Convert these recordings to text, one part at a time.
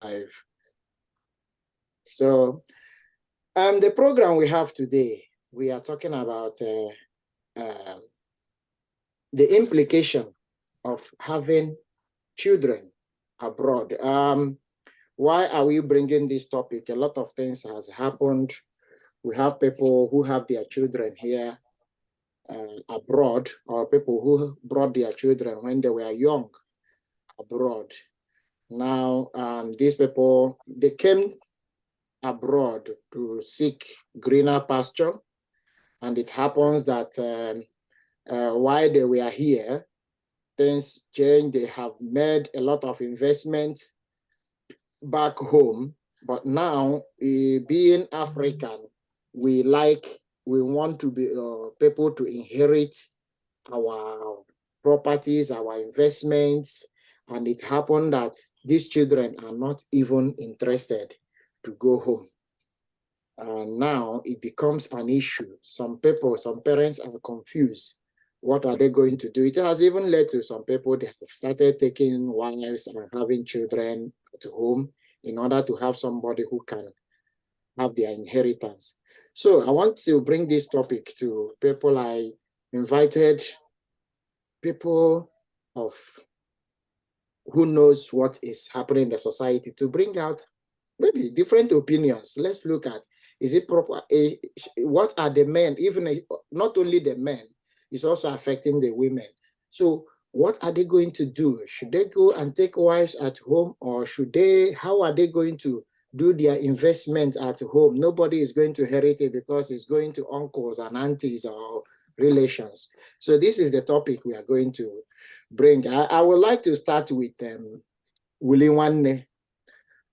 live. So, the program we have today, we are talking about the implication of having children abroad. Why are we bringing this topic? A lot of things has happened. We have people who have their children here abroad, or people who brought their children when they were young abroad. Now, these people, they came abroad to seek greener pasture, and it happens that while they were here, things changed. They have made a lot of investments back home, but now, being African, we want to be people to inherit our properties, our investments, and it happened that these children are not even interested to go home. And now it becomes an issue. Some parents are confused. What are they going to do? It has even led to some people that have started taking wives and having children at home in order to have somebody who can have their inheritance. So I want to bring this topic to people. I invited people who knows what is happening in the society to bring out maybe different opinions. Let's look at, is it proper? What are the men, even not only the men, it's also affecting the women. So what are they going to do? Should they go and take wives at home, or how are they going to do their investment at home? Nobody is going to inherit it because it's going to uncles and aunties or relations. So this is the topic we are going to bring. I would like to start with Willie Wanne.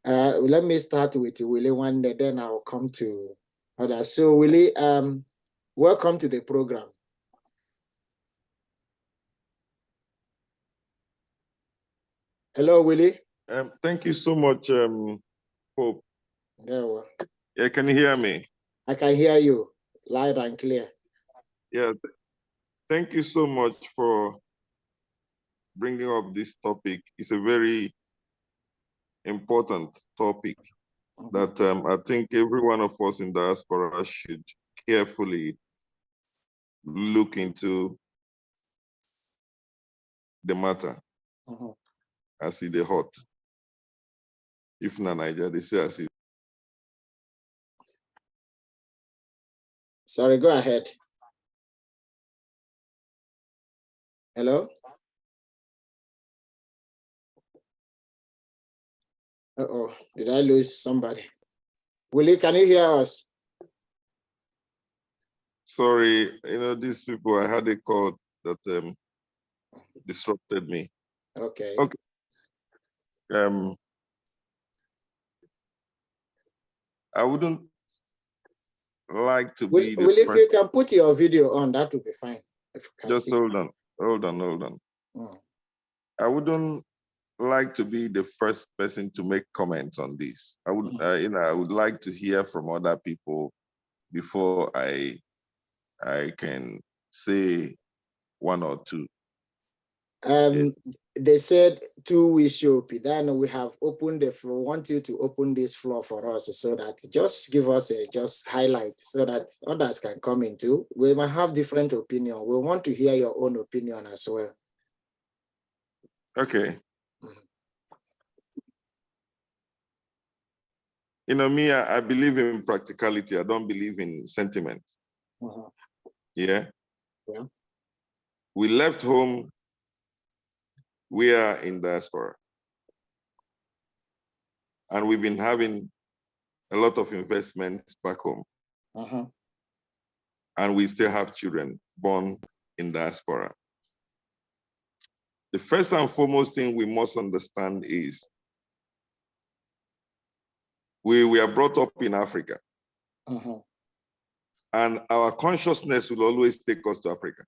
Let me start with Willie Wanne, then I'll come to others. So Willie, welcome to the program. Hello, Willie. Thank you so much, Hope. Yeah, can you hear me? I can hear you loud and clear. Yeah, thank you so much for bringing up this topic. It's a very important topic that I think every one of us in diaspora should carefully look into the matter as it is hot. If not Nigeria, they say as it. Sorry, go ahead. Hello? Uh-oh, did I lose somebody? Willie, can you hear us? Sorry, these people, I had a call that disrupted me. Okay. Okay. I wouldn't like to be the Willie, if you can put your video on, that would be fine. If you can just see. hold on. I wouldn't like to be the first person to make comments on this. I would, I would like to hear from other people before I can say one or two. They said 2 weeks you'll be then we have opened the floor. Want you to open this floor for us so that just give us a highlight so that others can come in too. We might have different opinion. We want to hear your own opinion as well. Okay. Me, I believe in practicality. I don't believe in sentiment. Yeah. We left home. We are in diaspora. And we've been having a lot of investments back home. And we still have children born in diaspora. The first and foremost thing we must understand is we are brought up in Africa. And our consciousness will always take us to Africa.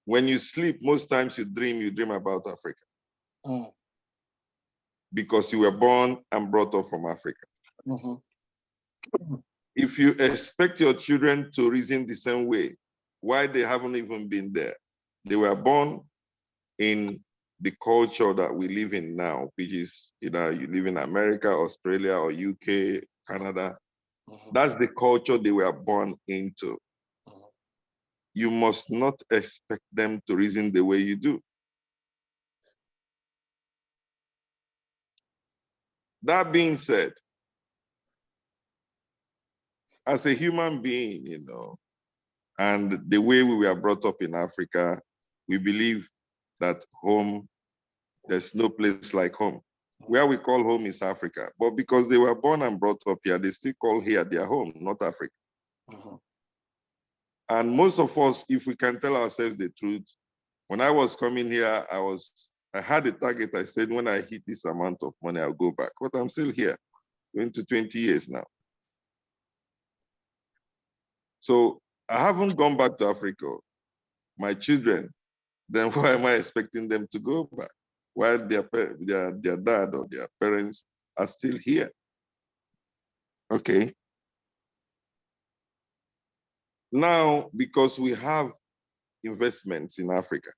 When you sleep, most times you dream about Africa. Because you were born and brought up from Africa. If you expect your children to reason the same way, why they haven't even been there? They were born in the culture that we live in now, which is either you live in America, Australia, or UK, Canada. That's the culture they were born into. You must not expect them to reason the way you do. That being said, as a human being, and the way we were brought up in Africa, we believe that home, there's no place like home. Where we call home is Africa. But because they were born and brought up here, they still call here their home, not Africa. And most of us, if we can tell ourselves the truth, when I was coming here, I had a target. I said, when I hit this amount of money, I'll go back. But I'm still here, going to 20 years now. So I haven't gone back to Africa. My children, then why am I expecting them to go back? While their dad or their parents are still here. Okay. Now, because we have investments in Africa,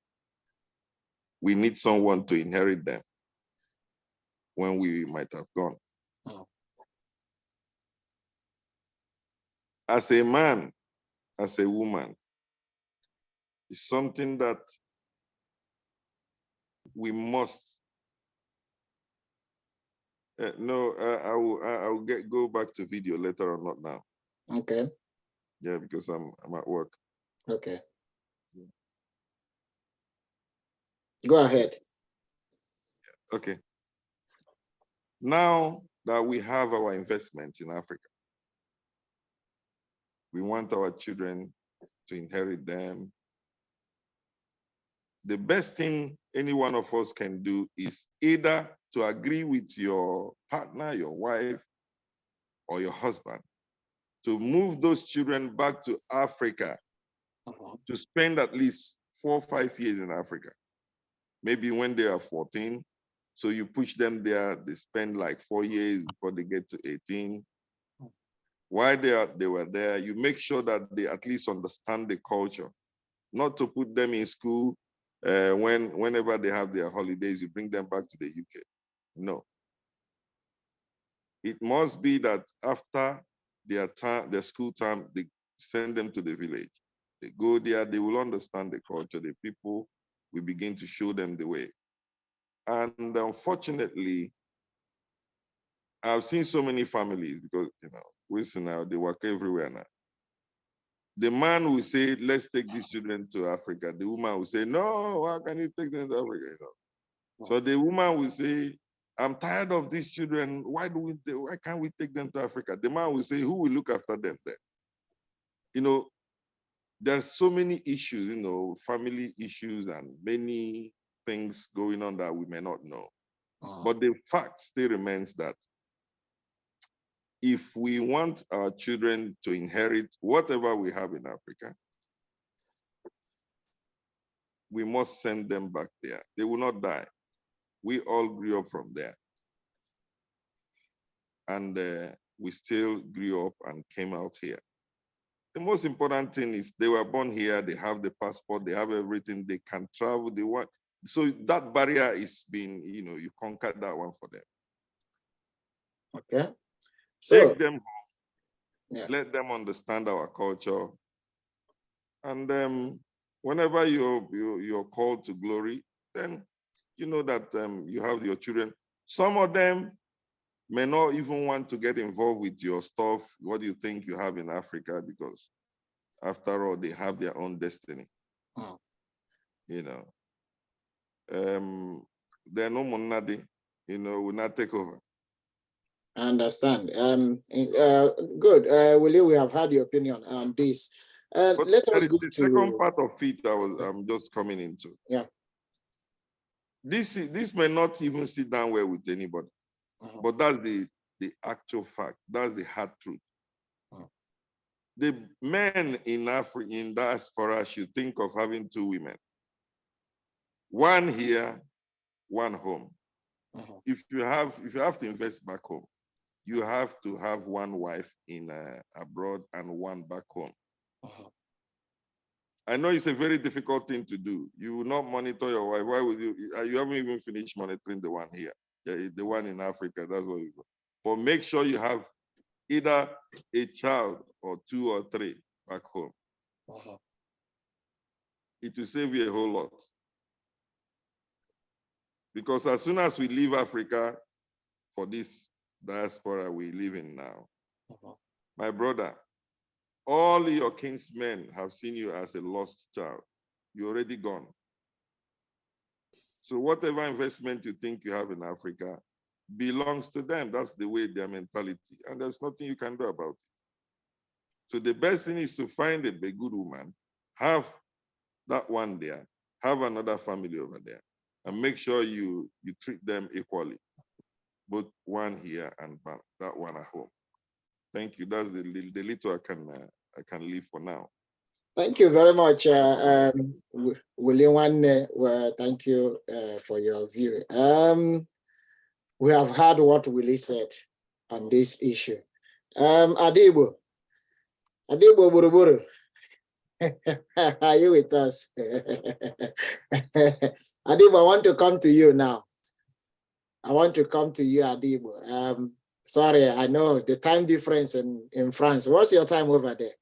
we need someone to inherit them when we might have gone. As a man, as a woman, it's something that we must. No, I will go back to video later on, not now. Okay. Yeah, because I'm at work. Okay. Yeah. Go ahead. Okay. Now that we have our investments in Africa, we want our children to inherit them. The best thing any one of us can do is either to agree with your partner, your wife, or your husband to move those children back to Africa to spend at least 4 or 5 years in Africa. Maybe when they are 14, so you push them there, they spend like 4 years before they get to 18. While they were there, you make sure that they at least understand the culture, not to put them in school whenever they have their holidays, you bring them back to the UK. No. It must be that after their school time, they send them to the village. They go there, they will understand the culture, the people, we begin to show them the way. And unfortunately, I've seen so many families because, Wilson now, they work everywhere now. The man will say, let's take these children to Africa. The woman will say, no, how can you take them to Africa? So the woman will say, I'm tired of these children. Why can't we take them to Africa? The man will say, who will look after them then? There's so many issues, family issues and many things going on that we may not know. But the fact still remains that if we want our children to inherit whatever we have in Africa, we must send them back there. They will not die. We all grew up from there. And we still grew up and came out here. The most important thing is they were born here, they have the passport, they have everything, they can travel, they want. So that barrier is being, you conquered that one for them. Okay. So take them home, let them understand our culture. And whenever you're called to glory, then you know that you have your children. Some of them may not even want to get involved with your stuff, what you think you have in Africa, because after all, they have their own destiny. They're no monadi, will not take over. I understand. Good. Willie, we have had your opinion on this. Let us go to the second part of it I'm just coming into. Yeah. This may not even sit down well with anybody, but that's the actual fact. That's the hard truth. The men in Africa, in diaspora, should think of having 2 women. One here, one home. If you have to invest back home, you have to have one wife in abroad and one back home. I know it's a very difficult thing to do. You will not monitor your wife. Why would you? You haven't even finished monitoring the one here, the one in Africa. That's what you go. But make sure you have either a child or 2 or 3 back home. It will save you a whole lot. Because as soon as we leave Africa for this diaspora we live in now, my brother, all your kinsmen have seen you as a lost child. You're already gone. So whatever investment you think you have in Africa belongs to them. That's the way their mentality. And there's nothing you can do about it. So the best thing is to find a good woman, have that one there, have another family over there, and make sure you treat them equally, both one here and that one at home. Thank you. That's the little I can leave for now. Thank you very much, William. Thank you for your view. We have heard what Willie said on this issue. Adibo Buruburu, are you with us? Adibo, I want to come to you now. Adibo. Sorry, I know the time difference in France. What's your time over there?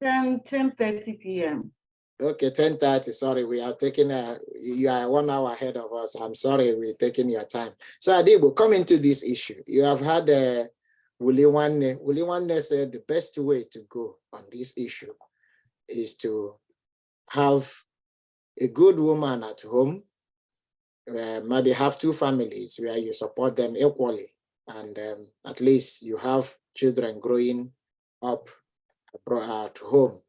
10:30 p.m. Okay, 10:30. Sorry, we are taking you are 1 hour ahead of us. I'm sorry, we're taking your time. So Adibo, come into this issue. You have had Willie Wanne said the best way to go on this issue is to have a good woman at home, maybe have 2 families where you support them equally, and at least you have children growing up at home.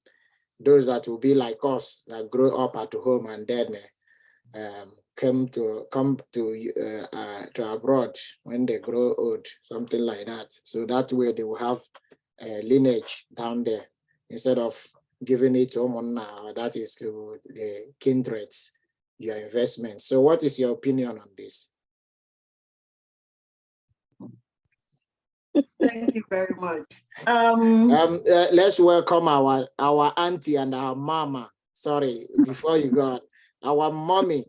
Those that will be like us that grow up at home and then come to abroad when they grow old, something like that. So that way they will have a lineage down there instead of giving it to Omona, that is to the kindreds, your investment. So what is your opinion on this? Thank you very much. Let's welcome our auntie and our mama. Sorry, before you go on, our mommy.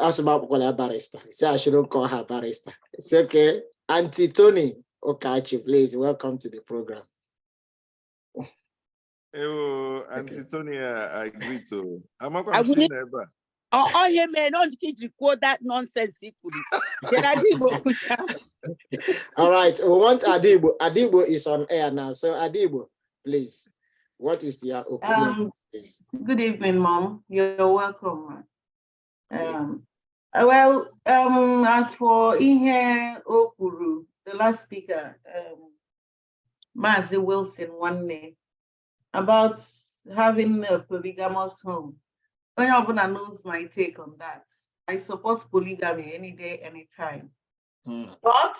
Ask about barrister. Say I shouldn't call her barrister. It's okay. Auntie Tony Okachi, please welcome to the program. Oh, Auntie Tony, I agree to. Oh, yeah, man, don't quote that nonsense. All right, we want Adibo. Adibo is on air now. So Adibo, please, what is your opinion? Good evening, Mom. You're welcome. As for Ihe Okuru, the last speaker, Mazi Wilson, Wanne, about having a polygamous home. Anyone knows my take on that. I support polygamy any day, anytime. But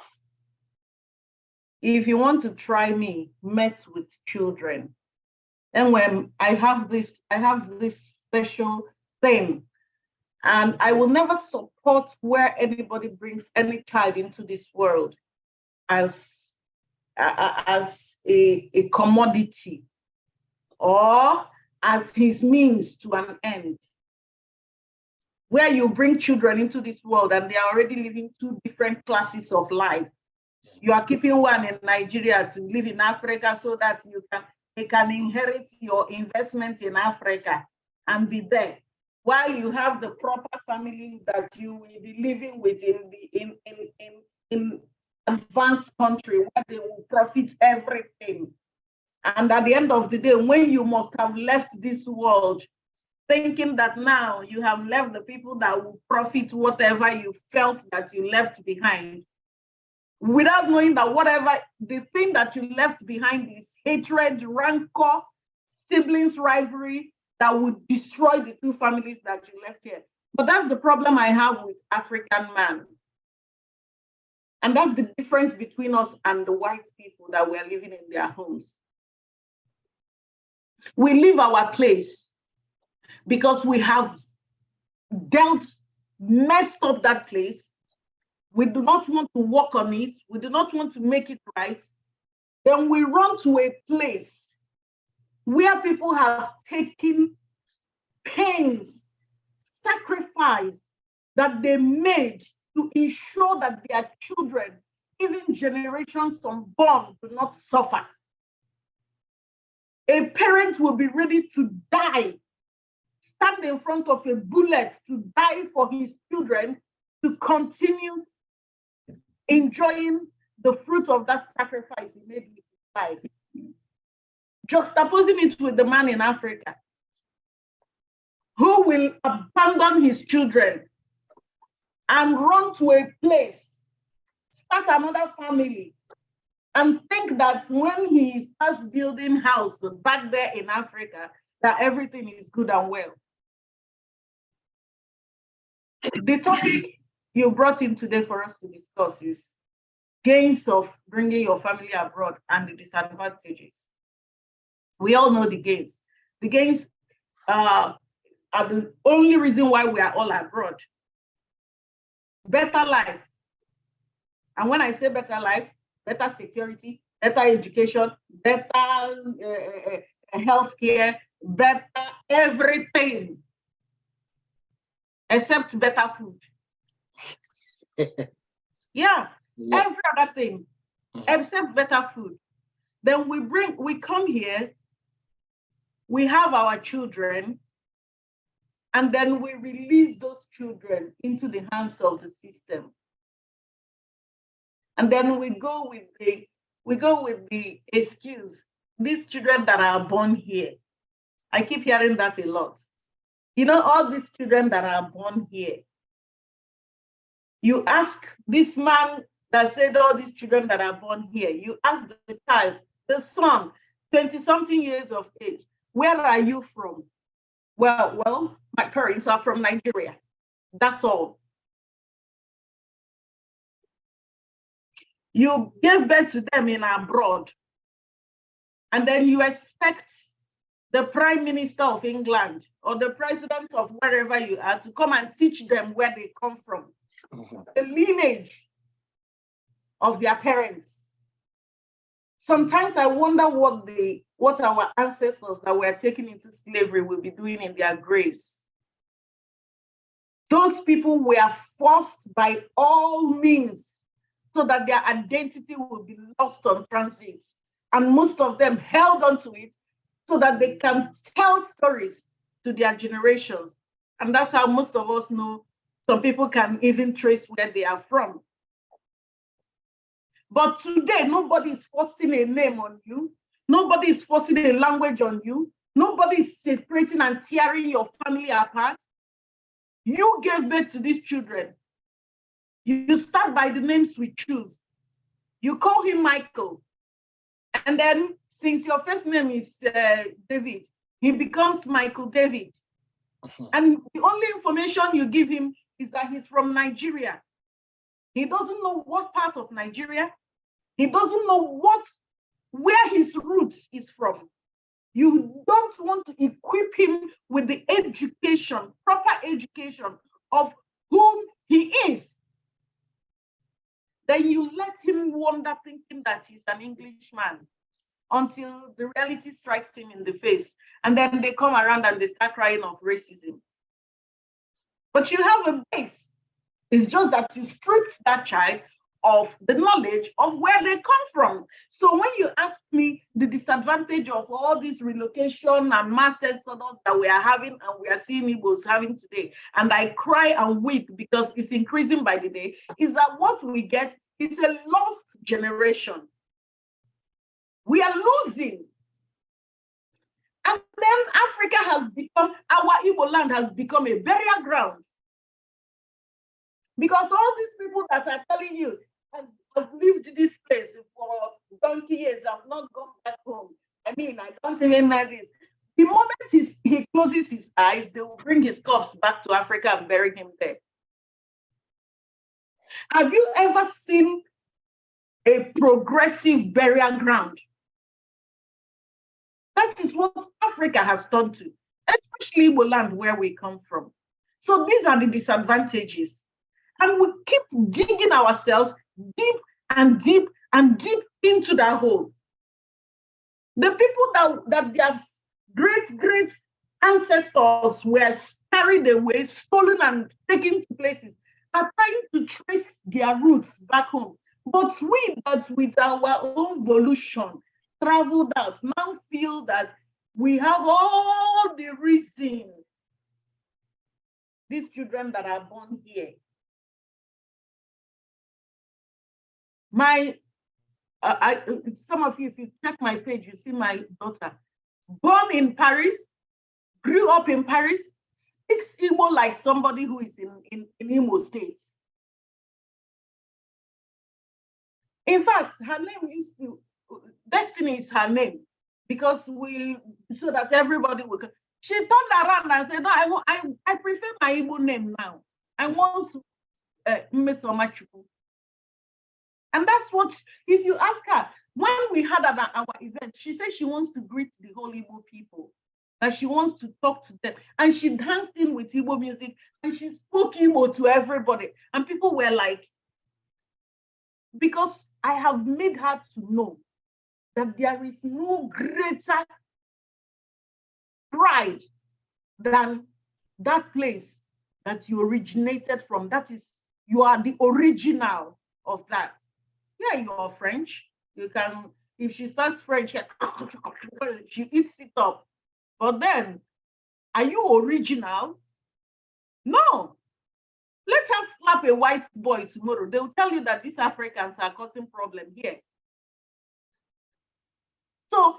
if you want to try me, mess with children. And when I have this special thing, and I will never support where anybody brings any child into this world as a commodity or as his means to an end. Where you bring children into this world and they are already living 2 different classes of life. You are keeping one in Nigeria to live in Africa so that they can inherit your investment in Africa and be there. While you have the proper family that you will be living with in advanced country where they will profit everything. And at the end of the day, when you must have left this world, thinking that now you have left the people that will profit whatever you felt that you left behind, without knowing that whatever the thing that you left behind is hatred, rancor, siblings rivalry that would destroy the 2 families that you left here. But that's the problem I have with African man. And that's the difference between us and the white people that were living in their homes. We leave our place because we have messed up that place. We do not want to work on it. We do not want to make it right. Then we run to a place where people have taken pains, sacrifice that they made to ensure that their children, even generations unborn, do not suffer. A parent will be ready to die, stand in front of a bullet to die for his children to continue enjoying the fruit of that sacrifice he made with his life. Juxtaposing it with the man in Africa who will abandon his children and run to a place, start another family, and think that when he starts building house back there in Africa, that everything is good and well. The topic you brought in today for us to discuss is gains of bringing your family abroad and the disadvantages. We all know the gains. The gains are the only reason why we are all abroad. Better life. And when I say better life, better security, better education, better healthcare, better everything, except better food. Yeah, every other thing, except better food. Then we come here, we have our children, and then we release those children into the hands of the system. And then we go with the excuse, these children that are born here. I keep hearing that a lot. You know, all these children that are born here. You ask this man that said all these children that are born here, you ask the child, the son, 20-something years of age, where are you from? Well, my parents are from Nigeria. That's all. You gave birth to them in abroad, and then you expect the Prime Minister of England or the president of wherever you are to come and teach them where they come from, the lineage of their parents. Sometimes I wonder what our ancestors that were taken into slavery will be doing in their graves. Those people were forced by all means so that their identity will be lost on transit. And most of them held onto it so that they can tell stories to their generations. And that's how most of us know some people can even trace where they are from. But today, nobody is forcing a name on you. Nobody is forcing a language on you. Nobody is separating and tearing your family apart. You gave birth to these children. You start by the names we choose. You call him Michael. And then, since your first name is David, he becomes Michael David. And the only information you give him is that he's from Nigeria. He doesn't know what part of Nigeria. He doesn't know where his roots is from. You don't want to equip him with the education, proper education of whom he is. Then you let him wander thinking that he's an Englishman until the reality strikes him in the face. And then they come around and they start crying of racism. But you have a base. It's just that you stripped that child of the knowledge of where they come from. So when you ask me the disadvantage of all this relocation and mass exodus that we are having and we are seeing Igbos having today, and I cry and weep because it's increasing by the day, is that what we get is a lost generation. We are losing. And then Africa has become, our Igboland has become a burial ground. Because all these people that are telling you, I've lived this place for donkey years, I've not gone back home. I mean, I don't even know this. The moment he closes his eyes, they will bring his corpse back to Africa and bury him there. Have you ever seen a progressive burial ground? That is what Africa has turned to, especially Igboland, where we come from. So these are the disadvantages. And we keep digging ourselves deep and deep and deep into that hole. The people that their great ancestors were carried away, stolen, and taken to places are trying to trace their roots back home. But we, that with our own volition, traveled out, now feel that we have all the reasons. These children that are born here. Some of you, if you check my page, you see my daughter, born in Paris, grew up in Paris, speaks Igbo like somebody who is in Imo State. In fact, her name used to, Destiny is her name, because so that everybody will. She turned around and said, no, I prefer my Igbo name now. I want Mmesomachuku. And that's what, if you ask her, when we had at our event, she said she wants to greet the whole Igbo people, that she wants to talk to them. And she danced in with Igbo music and she spoke Igbo to everybody. And people were like, because I have made her to know that there is no greater pride than that place that you originated from. That is, you are the original of that. Yeah, you are French. You can, if she starts French, she eats it up. But then, are you original? No. Let us slap a white boy tomorrow. They will tell you that these Africans are causing problem here. So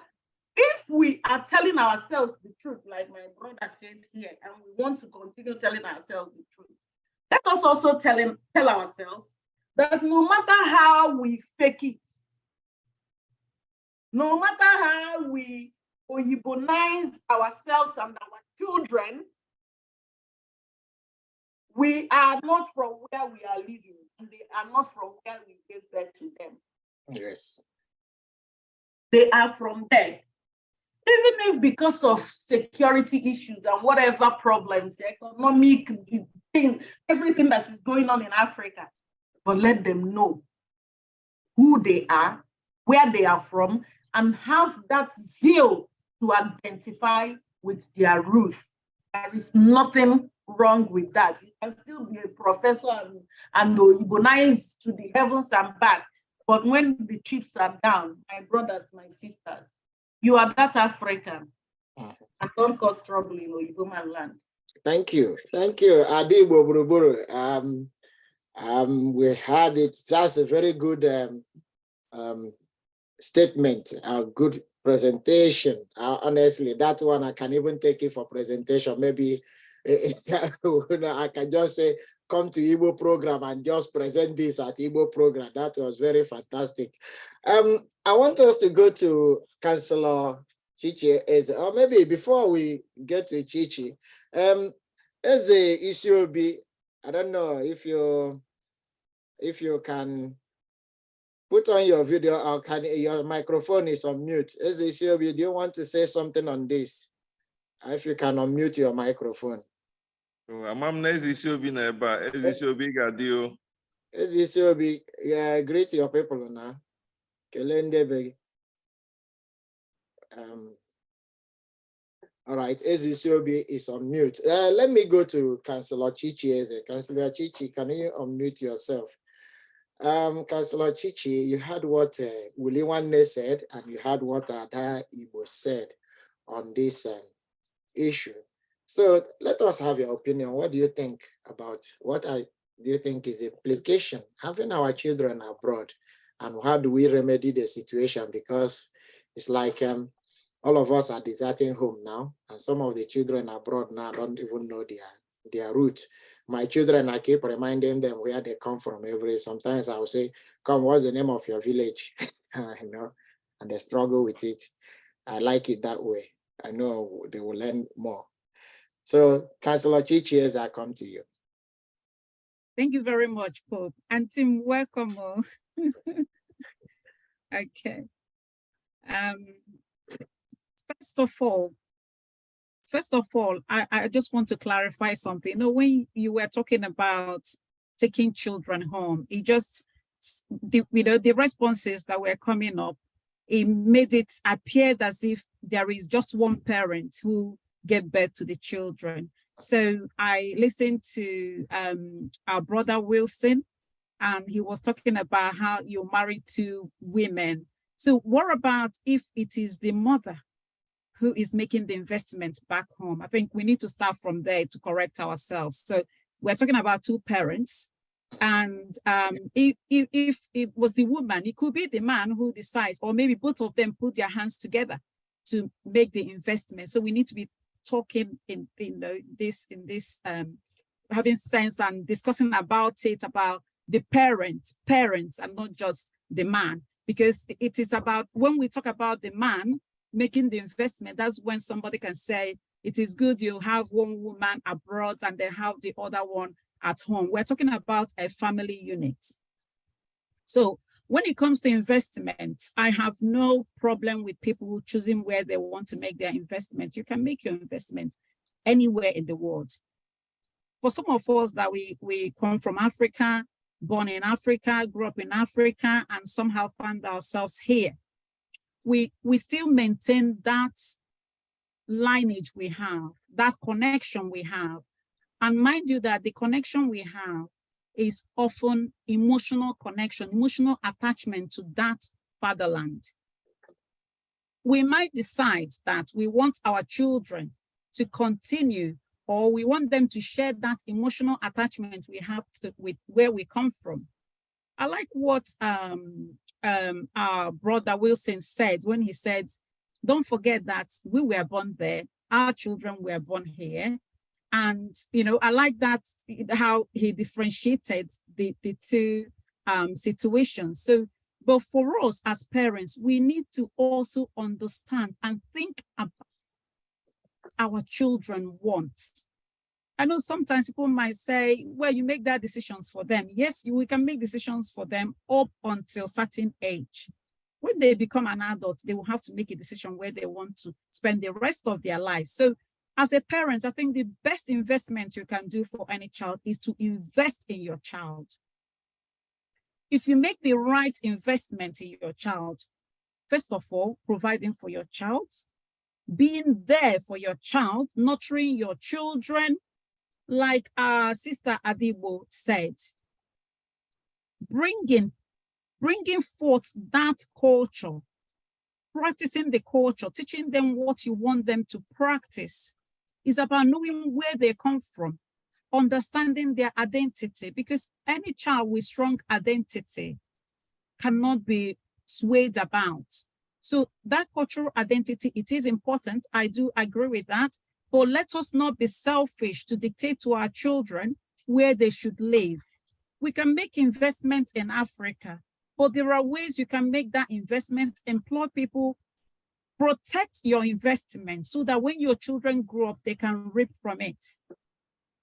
if we are telling ourselves the truth, like my brother said here, and we want to continue telling ourselves the truth, let us also tell ourselves that no matter how we fake it, no matter how we Oyibonize ourselves and our children, we are not from where we are living, and they are not from where we gave birth to them. Yes. They are from there. Even if because of security issues and whatever problems, economic thing, everything that is going on in Africa, but let them know who they are, where they are from, and have that zeal to identify with their roots. There is nothing wrong with that. You can still be a professor and Oyibonize to the heavens and back. But when the chips are down, my brothers, my sisters, you are that African. And don't cause trouble in Oyibo land. Thank you. Thank you. Adibo Buruburu. We had it. That's a very good statement, a good presentation. Honestly, that one I can even take it for presentation. Maybe I can just say, come to Igbo program and just present this at Igbo program. That was very fantastic. I want us to go to Councillor Chichi, or maybe before we get to Chichi, as a Isiobi, I don't know if you can put on your video, or your microphone is on mute. As a Isiobi, do you want to say something on this? If you can unmute your microphone. Yeah, greet your people now. All right, Ezisiobi is on mute. Let me go to Councillor Chichi. Councillor Chichi, can you unmute yourself? Councillor Chichi, you heard what Willie Wanne said, and you heard what Ada Igbo said on this issue. So let us have your opinion. What do you think about do you think is the implication having our children abroad, and how do we remedy the situation? Because it's like all of us are deserting home now, and some of the children abroad now don't even know their roots. My children, I keep reminding them where they come from. Sometimes I will say, "Come, what's the name of your village?" You know, and they struggle with it. I like it that way. I know they will learn more. So, Councillor Chichi, as I come to you. Thank you very much, Pope. And Tim, welcome. Okay. First of all, I just want to clarify something. You know, when you were talking about taking children home, it just, the responses that were coming up it made it appear as if there is just one parent who gave birth to the children. So I listened to our brother Wilson, and he was talking about how you marry two women. So what about if it is the mother who is making the investment back home? I think we need to start from there to correct ourselves. So we're talking about two parents. And if it was the woman, it could be the man who decides, or maybe both of them put their hands together to make the investment. So we need to be talking in this having sense and discussing about it, about the parents, and not just the man, because it is about, when we talk about the man making the investment, that's when somebody can say it is good you have one woman abroad and then have the other one at home. We're talking about a family unit. So when it comes to investment, I have no problem with people choosing where they want to make their investment. You can make your investment anywhere in the world. For some of us that we come from Africa, born in Africa, grew up in Africa, and somehow found ourselves here, we still maintain that lineage we have, that connection we have. And mind you that the connection we have is often emotional connection, emotional attachment to that fatherland. We might decide that we want our children to continue, or we want them to share that emotional attachment we have with where we come from. I like what our brother Wilson said when he said, don't forget that we were born there, our children were born here. And, you know, I like that, how he differentiated the two situations. So, but for us as parents, we need to also understand and think about our children want. I know sometimes people might say, well, you make that decisions for them. Yes, we can make decisions for them up until a certain age. When they become an adult, they will have to make a decision where they want to spend the rest of their lives. So as a parent, I think the best investment you can do for any child is to invest in your child. If you make the right investment in your child, first of all, providing for your child, being there for your child, nurturing your children, like our sister Adibo said, bringing forth that culture, practicing the culture, teaching them what you want them to practice, is about knowing where they come from, understanding their identity, because any child with strong identity cannot be swayed about. So that cultural identity, it is important. I do agree with that. But let us not be selfish to dictate to our children where they should live. We can make investments in Africa, but there are ways you can make that investment, employ people, protect your investment so that when your children grow up, they can reap from it.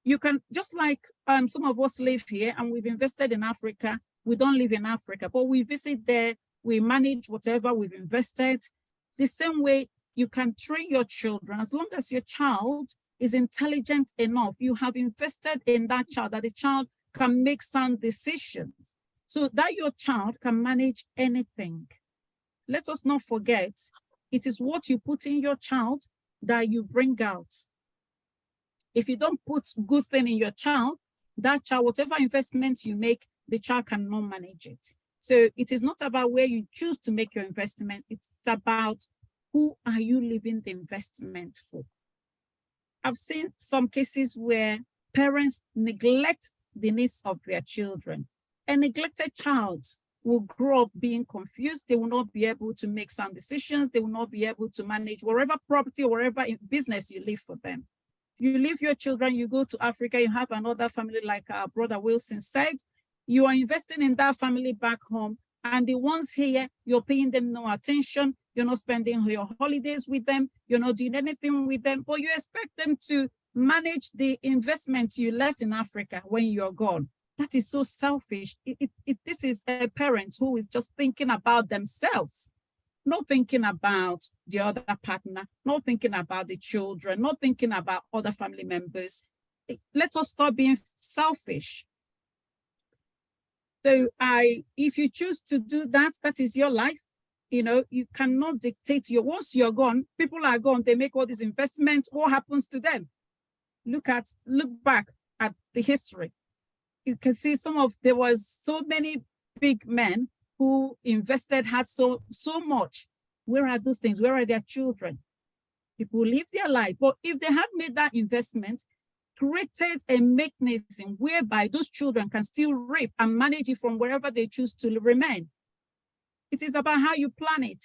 You can, just like some of us live here and we've invested in Africa, we don't live in Africa, but we visit there, we manage whatever we've invested. The same way, you can train your children. As long as your child is intelligent enough, you have invested in that child, that the child can make sound decisions so that your child can manage anything. Let us not forget, it is what you put in your child that you bring out. If you don't put good thing in your child, that child, whatever investment you make, the child cannot manage it. So it is not about where you choose to make your investment. It's about who are you leaving the investment for? I've seen some cases where parents neglect the needs of their children. A neglected child will grow up being confused. They will not be able to make sound decisions. They will not be able to manage whatever property or whatever business you leave for them. You leave your children, you go to Africa, you have another family like our brother Wilson said, you are investing in that family back home, and the ones here, you're paying them no attention, you're not spending your holidays with them, you're not doing anything with them, but you expect them to manage the investment you left in Africa when you're gone. That is so selfish. This is a parent who is just thinking about themselves, not thinking about the other partner, not thinking about the children, not thinking about other family members. Let us stop being selfish. So if you choose to do that, that is your life. You cannot dictate once you're gone, people are gone, they make all these investments. What happens to them? Look back at the history. You can see there was so many big men who invested, had so much. Where are those things? Where are their children? People live their life. But if they had made that investment, created a mechanism whereby those children can still reap and manage it from wherever they choose to remain. It is about how you plan it.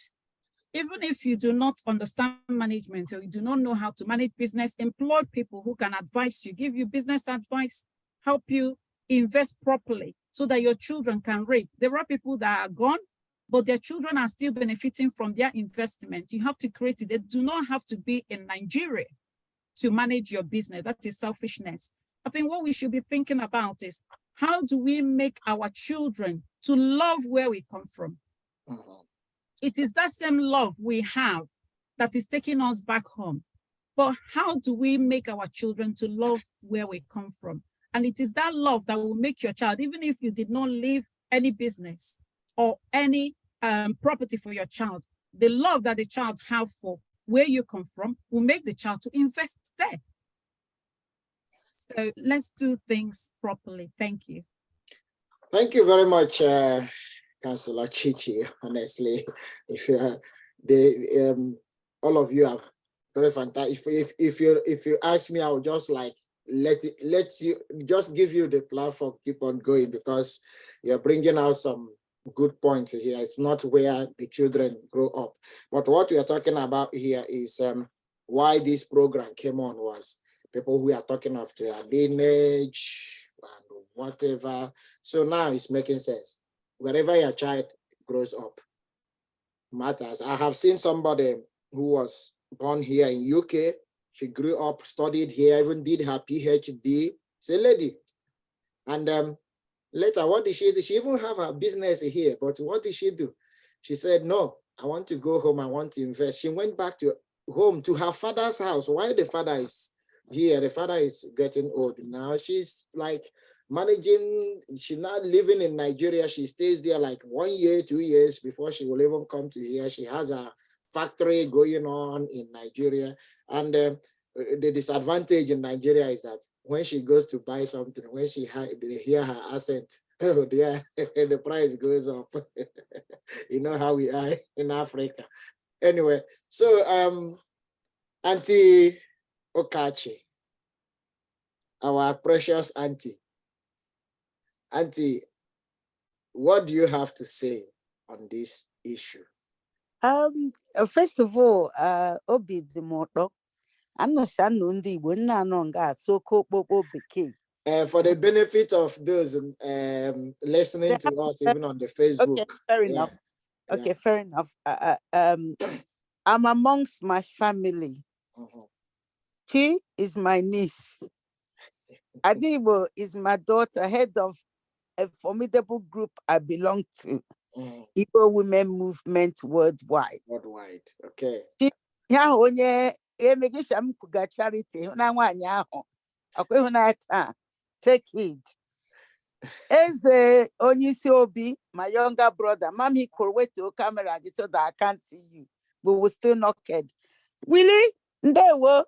Even if you do not understand management or you do not know how to manage business, employ people who can advise you, give you business advice, help you invest properly so that your children can reap. There are people that are gone, but their children are still benefiting from their investment. You have to create it. They do not have to be in Nigeria to manage your business. That is selfishness. I think what we should be thinking about is, how do we make our children to love where we come from? It is that same love we have that is taking us back home. But how do we make our children to love where we come from? And it is that love that will make your child, even if you did not leave any business or any property for your child, the love that the child have for where you come from will make the child to invest there. So let's do things properly. Thank you. Thank you very much, Councillor Chichi. Honestly, if all of you are very fantastic. If you ask me, I would just like let you just give you the platform, keep on going, because you're bringing out some good points here. It's not where the children grow up, but what we are talking about here is why this program came on was people who are talking of their lineage and whatever. So now it's making sense. Wherever your child grows up matters. I have seen somebody who was born here in UK. She grew up, studied here, even did her PhD. She's a lady. And later, what did she do? She even have her business here, but what did she do? She said, no, I want to go home. I want to invest. She went back to home, to her father's house. While the father is here, the father is getting old. Now she's like managing, she's not living in Nigeria. She stays there like 1 year, 2 years before she will even come to here. She has a factory going on in Nigeria. And the disadvantage in Nigeria is that when she goes to buy something, when they hear her accent, oh dear, the price goes up. You know how we are in Africa. Anyway, so Auntie Okachi, our precious auntie. Auntie, what do you have to on this issue? First of all, Obi Dimoto, I'm not sure Nundi when Nanonga so Kopo Biki. For the benefit of those listening to us, even on the Facebook. Okay, fair enough. Okay, fair enough. I'm amongst my family. She is my niece. Adibo is my daughter, head of a formidable group I belong to. Igbo Women Movement Worldwide. Worldwide, okay. Yeah, onye emekisha mkuga charity na nwanyị ahụ. Akwe hunata. Take it. Eze Onyisi Obi, my younger brother, Mommy could wait to camera so that I can't see you. We will still knock it. Willie, they were.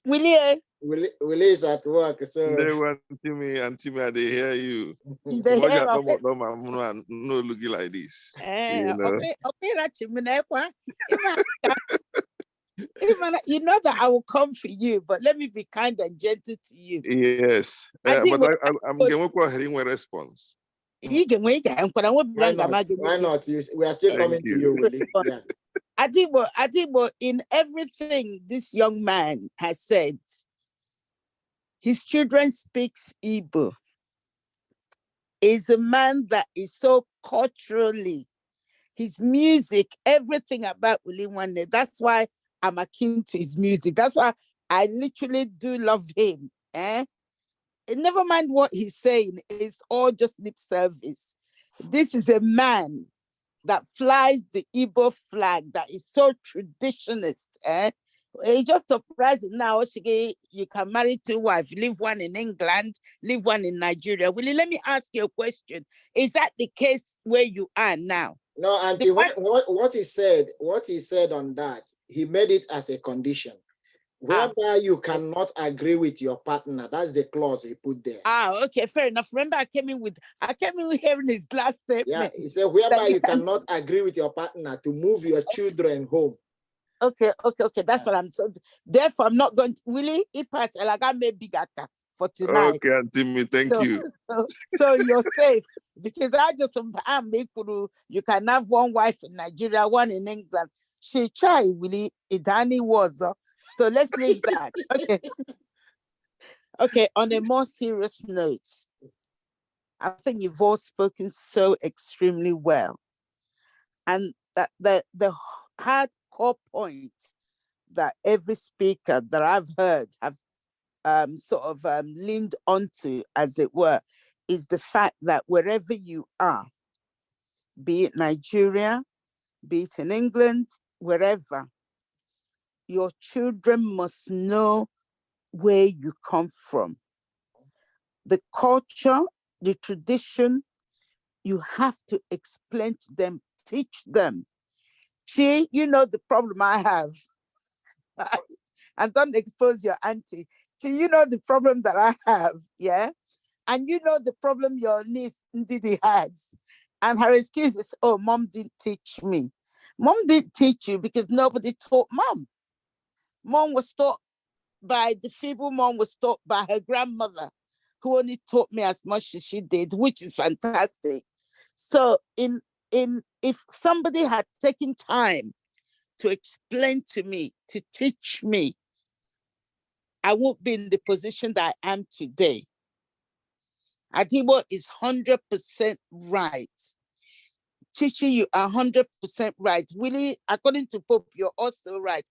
Willie is at work, so they want Auntie me, they hear you. They hear of it. No looking like this. You know that I will come for you, but let me be kind and gentle to you. Yes, but I'm going to hear a response. why not? We are still coming to you, Willie. Yeah. Adibo, in everything this young man has said, his children speaks Igbo. Is a man that is so culturally, his music, everything about Willie Nwanne. That's why I'm akin to his music. That's why I literally do love him. And never mind what he's saying, it's all just lip service. This is a man that flies the Igbo flag, that is so traditionalist. It's just surprising now. You can marry 2 wives, leave one in England, leave one in Nigeria. Willie, let me ask you a question. Is that the case where you are now? No, Auntie, what he said on that, he made it as a condition. Whereby you cannot agree with your partner. That's the clause he put there. Okay, fair enough. Remember, I came in with hearing his last statement. Yeah, he said whereby you cannot agree with your partner to move your children home. Okay. That's what I'm saying. Therefore, I'm not going to really pass like I may big for tonight. Okay, Auntie, thank you. So you're safe because I just you can have one wife in Nigeria, one in England. She try really Idani was. So let's leave that. Okay. Okay, on a more serious note, I think you've all spoken so extremely well. And that the hardcore point that every speaker that I've heard have leaned onto, as it were, is the fact that wherever you are, be it Nigeria, be it in England, wherever, your children must know where you come from. The culture, the tradition, you have to explain to them, teach them. Chi, you know the problem I have. And don't expose your auntie. Chi, you know the problem that I have, yeah? And you know the problem your niece Ndidi has. And her excuse is, oh, mom didn't teach me. Mom didn't teach you because nobody taught mom. Mom was taught by the feeble mom was taught by her grandmother, who only taught me as much as she did, which is fantastic. So if somebody had taken time to explain to me, to teach me, I won't be in the position that I am today. Adibo is 100% right. Teaching you 100% right. Willie, according to Pope, you're also right.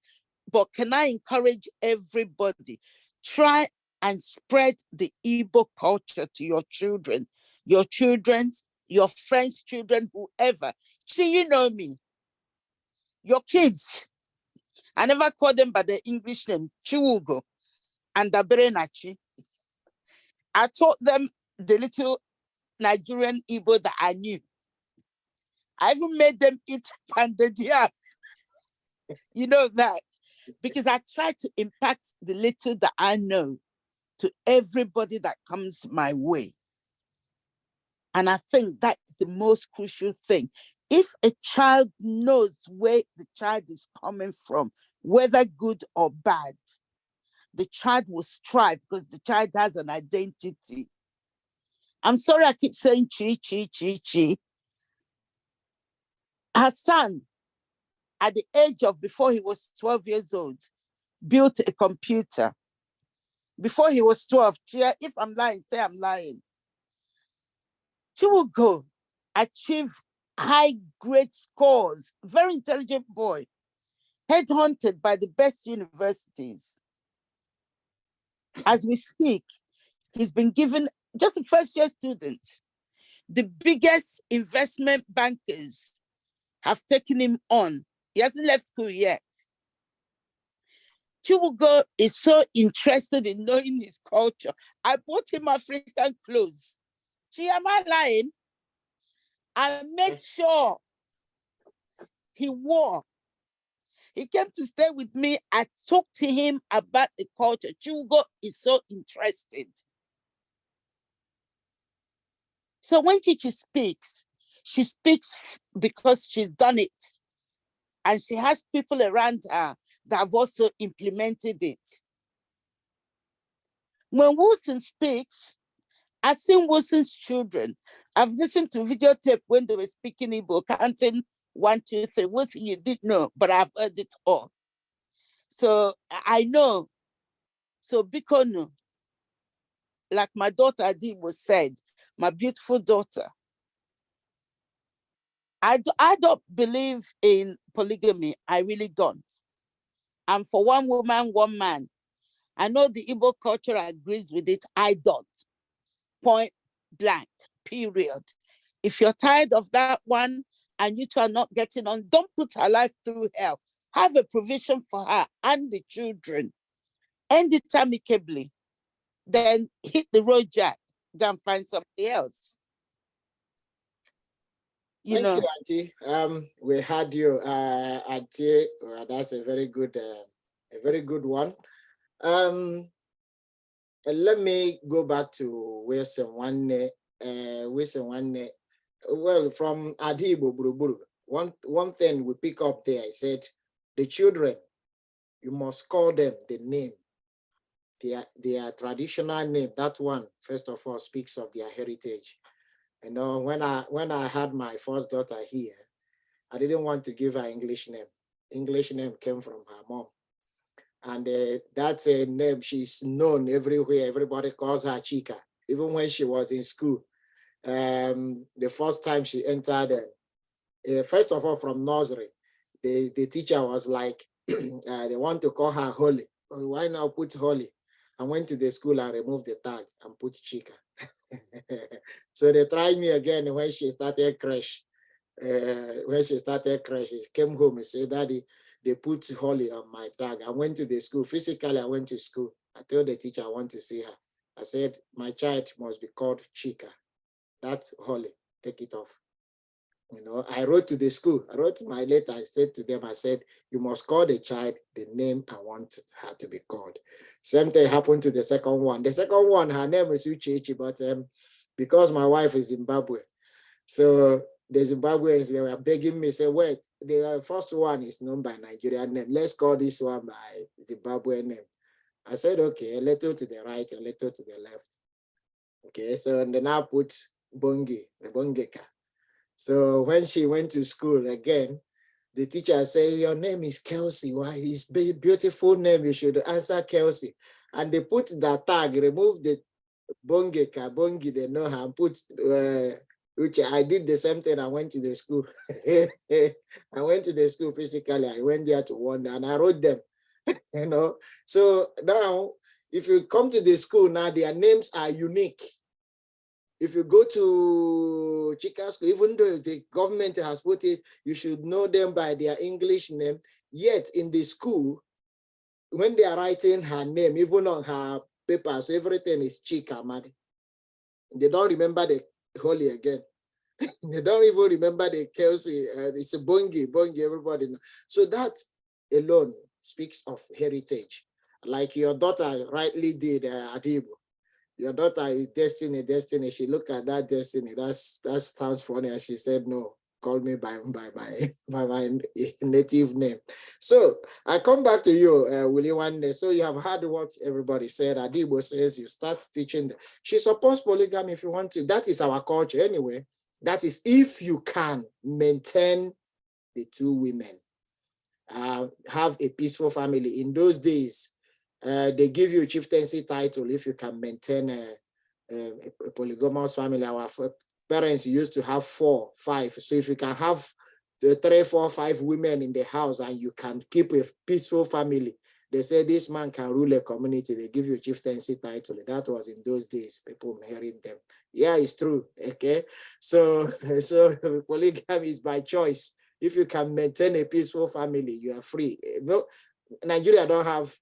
But can I encourage everybody? Try and spread the Igbo culture to your children, your friends' children, whoever. You know me. Your kids. I never call them by the English name, Chiwugo and Daberenachi. I taught them the little Nigerian Igbo that I knew. I even made them eat pounded yam. You know that. Because I try to impact the little that I know to everybody that comes my way. And I think that's the most crucial thing. If a child knows where the child is coming from, whether good or bad, the child will strive because the child has an identity. I'm sorry I keep saying chi. Her son, at the age of, before he was 12 years old, built a computer. Before he was 12, if I'm lying, say I'm lying. She will go achieve high grade scores, very intelligent boy, headhunted by the best universities. As we speak, he's been given, just a first year student, the biggest investment bankers have taken him on. He hasn't left school yet. Chibugo is so interested in knowing his culture. I bought him African clothes. Am I lying? I made sure he wore. He came to stay with me. I talked to him about the culture. Chibugo is so interested. So when Chichi speaks, she speaks because she's done it. And she has people around her that have also implemented it. When Wilson speaks, I've seen Wilson's children. I've listened to videotape when they were speaking Igbo, counting 1, 2, 3. Wilson, you didn't know, but I've heard it all. So I know. So Bikono, like my daughter Adibo said, my beautiful daughter, I don't believe in polygamy. I really don't. I'm for one woman, one man. I know the Igbo culture agrees with it. I don't. Point blank, period. If you're tired of that one and you two are not getting on, don't put her life through hell. Have a provision for her and the children. End it amicably. Then hit the road, Jack. Go and find somebody else. You Thank know. you, Auntie. We had you, Auntie. That's a very good one. Let me go back to Wilson one. Well, from Adibo Buruburu, one thing we pick up there, I said, the children, you must call them the name, their traditional name. That one, first of all, speaks of their heritage. You know, when I had my first daughter here, I didn't want to give her English name. English name came from her mom. And that's a name she's known everywhere. Everybody calls her Chica. Even when she was in school, the first time she entered, first of all, from nursery, the teacher was like, they want to call her Holly. Why not put Holly? I went to the school and removed the tag and put Chica. So they tried me again when she started crash. She came home and said, Daddy, they put Holly on my tag. I went to the school. Physically, I went to school. I told the teacher I want to see her. I said, my child must be called Chica. That's Holly. Take it off. You know, I wrote to the school. I wrote my letter. I said to them, I said, you must call the child the name I want her to be called. Same thing happened to the second one. The second one, her name is Uchechi, but because my wife is Zimbabwe, so the Zimbabweans, they were begging me, say, wait, the first one is known by Nigerian name. Let's call this one by Zimbabwean name. I said, okay, a little to the right, a little to the left. Okay, so then I put Bongi, the Bongeka. So when she went to school again, the teacher said, your name is Kelsey. Why? It's a beautiful name. You should answer Kelsey. And they put that tag, remove the Bongeka, Bongi, they know her, and put which I did the same thing. I went to the school. I went to the school physically. I went there to wonder and I wrote them, you know. So now, if you come to the school now, their names are unique. If you go to Chica school, even though the government has put it, you should know them by their English name. Yet in the school, when they are writing her name, even on her papers, everything is Chika Madi. They don't remember the Holy again. They don't even remember the Kelsey. It's a Bongi, everybody knows. So that alone speaks of heritage. Like your daughter rightly did, Adibu. Your daughter is destiny. She looked at that destiny. That sounds funny. And she said, no, call me by my native name. So I come back to you, Willie, one day. So you have heard what everybody said. Adibo says you start teaching. She supports polygamy if you want to. That is our culture anyway. That is if you can maintain the two women, have a peaceful family. In those days, they give you a chieftaincy title if you can maintain a polygamous family. Our parents used to have 4, 5. So if you can have the 3, 4, 5 women in the house and you can keep a peaceful family, they say this man can rule a community. They give you a chieftaincy title. That was in those days. People married them. Yeah, it's true. Okay, so polygamy is by choice. If you can maintain a peaceful family, you are free. No, Nigeria don't have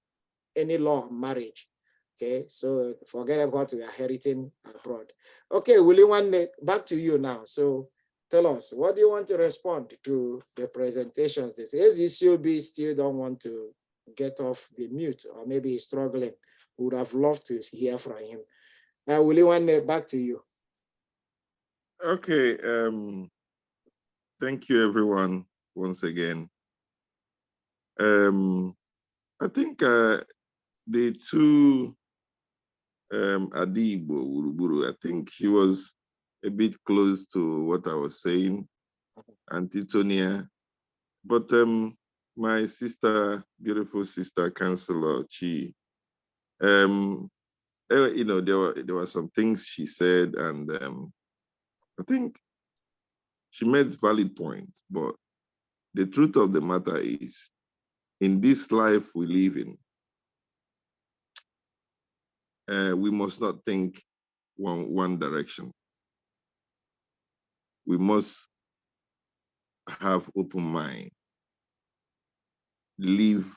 any law on marriage. Okay, so forget about what we are inheriting abroad. Okay, Willie, back to you now. So tell us, what do you want to respond to the presentations? This is SUB still don't want to get off the mute, or maybe he's struggling. We would have loved to hear from him. Willie, back to you. Okay. Thank you, everyone, once again. I think the two Adibo Uruburu, I think he was a bit close to what I was saying, Auntie Tonia. But my sister, beautiful sister, Councillor Chi, you know, there were some things she said, and I think she made valid points. But the truth of the matter is, in this life we live in, we must not think one direction. We must have open mind, leave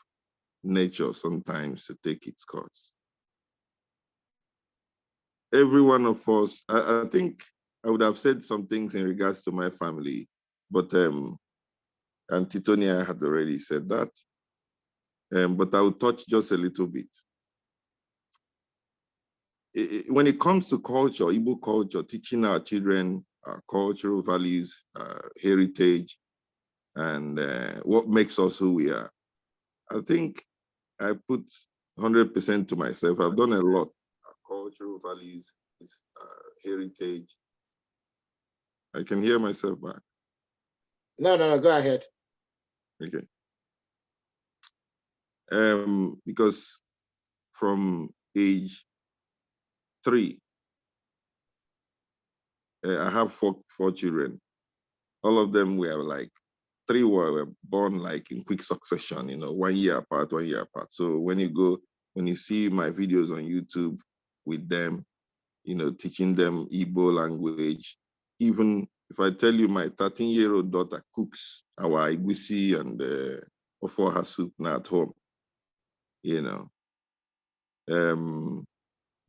nature sometimes to take its course. Every one of us, I think I would have said some things in regards to my family But and Titonia had already said that. But I will touch just a little bit. When it comes to culture, Igbo culture, teaching our children our cultural values, heritage, and what makes us who we are, I think I put 100% to myself. I've done a lot. Cultural values, heritage. I can hear myself back. No, go ahead. Okay. Because from age 3, I have four children. All of them were like, 3 were born like in quick succession, 1 year apart, 1 year apart. So when you see my videos on YouTube with them, teaching them Igbo language, even if I tell you my 13-year-old daughter cooks our Igusi and offer her soup now at home,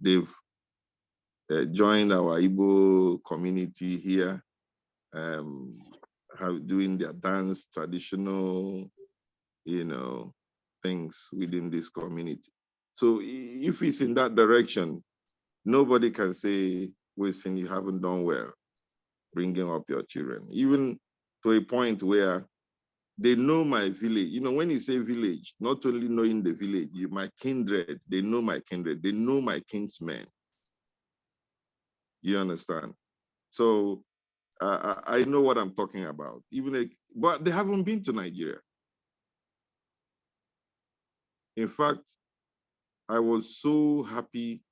they've joined our Igbo community here, doing their dance, traditional, things within this community. So if it's in that direction, nobody can say, Wilson, you haven't done well bringing up your children, even to a point where they know my village. When you say village, not only knowing the village, my kindred, they know my kindred, they know my kinsmen. You understand? So I know what I'm talking about. But they haven't been to Nigeria. In fact, I was so happy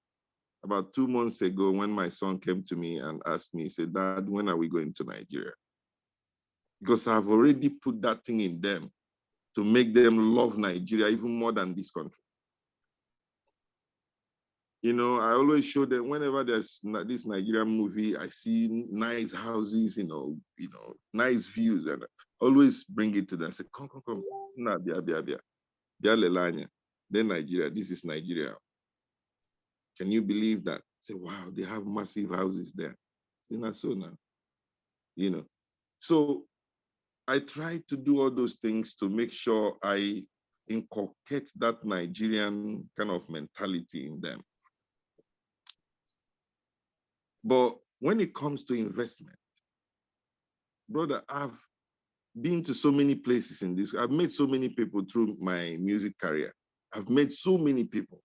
about 2 months ago when my son came to me and asked me, he said, Dad, when are we going to Nigeria? Because I've already put that thing in them to make them love Nigeria even more than this country. I always show them whenever there's this Nigerian movie, I see nice houses, nice views, and I always bring it to them. I say, come. Nah, bia. Then Nigeria, this is Nigeria. Can you believe that? Say, wow, they have massive houses there. So now, So I try to do all those things to make sure I inculcate that Nigerian kind of mentality in them. But when it comes to investment, brother, I've been to so many places in this. I've met so many people through my music career. I've met so many people.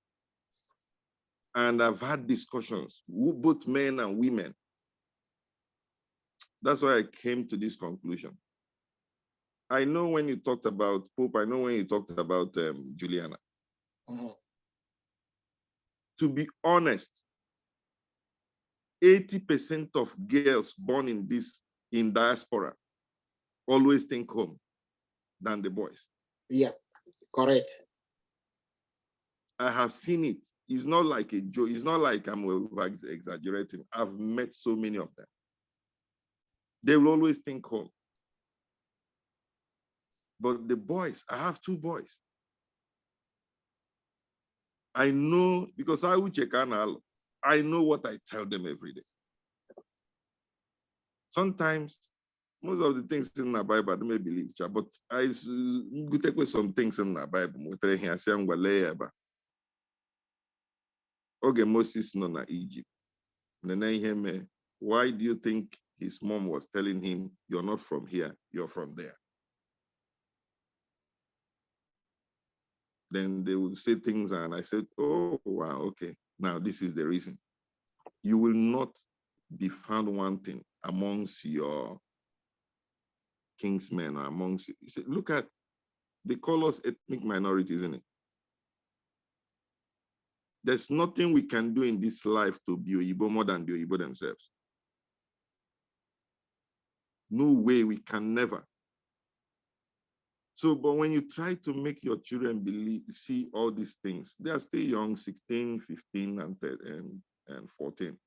And I've had discussions, both men and women. That's why I came to this conclusion. I know when you talked about Pope, I know when you talked about Juliana. Mm-hmm. To be honest, 80% of girls born in diaspora always think home than the boys. Yeah, correct. I have seen it. It's not like a joke. It's not like I'm exaggerating. I've met so many of them. They will always think home. But the boys, I have 2 boys. I know, because I know what I tell them every day. Sometimes, most of the things in the Bible, I don't believe, but I take with some things in the Bible. Okay, Moses no na Egypt. Why do you think his mom was telling him, you're not from here, you're from there? Then they would say things and I said, oh, wow, okay. Now this is the reason. You will not be found wanting amongst your kingsmen or amongst you. See, look at, they call us ethnic minorities, isn't it? There's nothing we can do in this life to be Oyibo more than the Oyibo themselves. No way, we can never. So, but when you try to make your children see all these things, they are still young, 16, 15, and 14.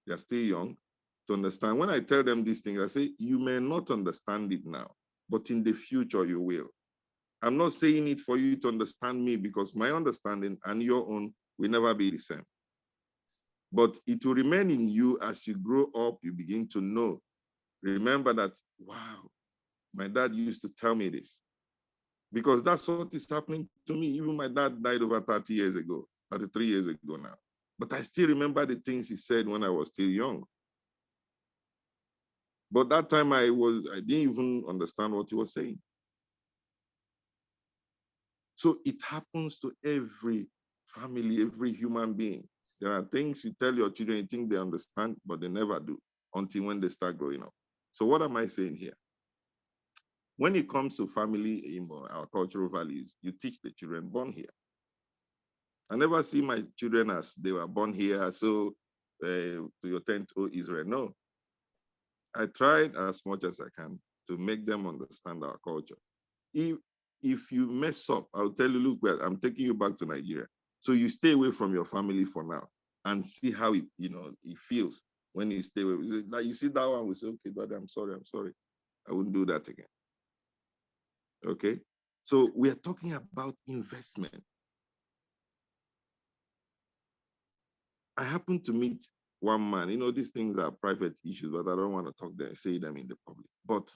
They are still young to understand. When I tell them these things, I say, you may not understand it now, but in the future you will. I'm not saying it for you to understand me because my understanding and your own will never be the same. But it will remain in you as you grow up, you begin to know. Remember that, wow, My dad used to tell me this because that's what is happening to me. Even my dad died over 30 years ago, 33 years ago now. But I still remember the things he said when I was still young. But that time I didn't even understand what he was saying. So it happens to every family, every human being. There are things you tell your children, you think they understand, but they never do until when they start growing up. So what am I saying here? When it comes to family, our cultural values, you teach the children born here. I never see my children as they were born here, so to your tent, oh Israel. No. I tried as much as I can to make them understand our culture. If you mess up, I'll tell you, look, well, I'm taking you back to Nigeria. So you stay away from your family for now and see how it feels when you stay away. Like you see that one, we say, okay, Daddy, I'm sorry. I wouldn't do that again. Okay? So we are talking about investment. I happened to meet one man. These things are private issues, but I don't want to say them in the public. But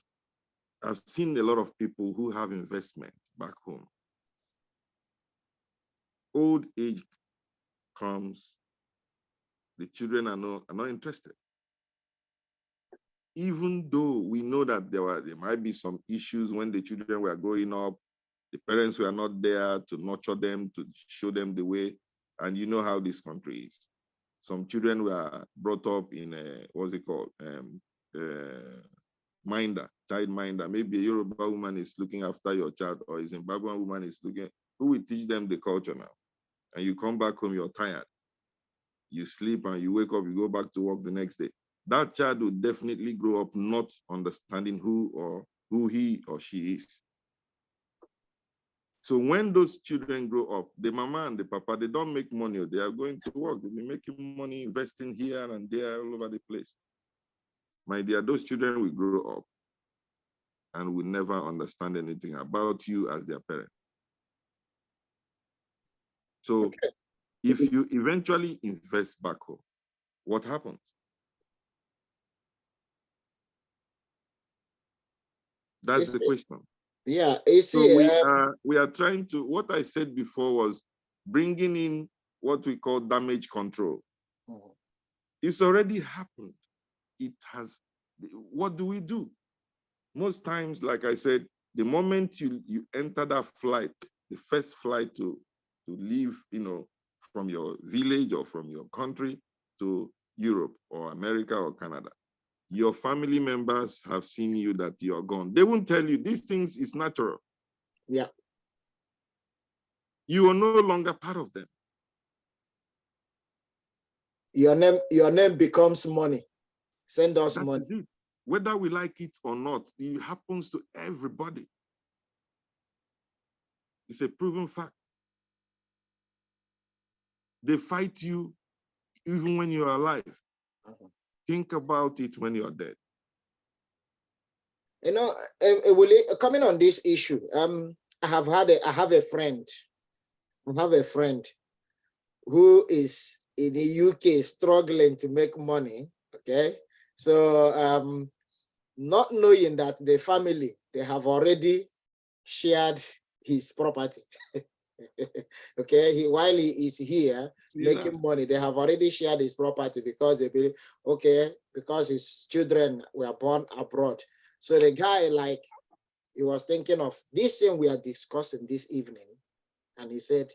I've seen a lot of people who have investment back home. Old age comes, the children are not interested. Even though we know that there might be some issues when the children were growing up, the parents were not there to nurture them, to show them the way. And you know how this country is. Some children were brought up in what's it called? Child minder. Maybe a Yoruba woman is looking after your child, or a Zimbabwean woman is looking. Who will teach them the culture now? And you come back home, you're tired. You sleep and you wake up, you go back to work the next day. That child will definitely grow up not understanding who he or she is. So when those children grow up, the mama and the papa, they don't make money. They are going to work. They'll be making money, investing here and there, all over the place. My dear, those children will grow up and will never understand anything about you as their parent. So okay. If you eventually invest back home, what happens? That's the question. Yeah. So we are trying to, what I said before was bringing in what we call damage control. Mm-hmm. It's already happened. It has, what do we do? Most times, like I said, the moment you enter that flight, the first flight to leave, from your village or from your country to Europe or America or Canada, your family members have seen you that you're gone. They won't tell you these things is natural. Yeah. You are no longer part of them. Your name becomes money. Send us money. Whether we like it or not, it happens to everybody. It's a proven fact. They fight you even when you're alive. Mm-hmm. Think about it when you're dead. Coming on this issue, I have a friend. I have a friend who is in the UK struggling to make money. Okay, so not knowing that the family, they have already shared his property. Okay, while he is here making money, they have already shared his property because they believe, okay, because his children were born abroad. So the guy, like, he was thinking of this thing we are discussing this evening, and he said,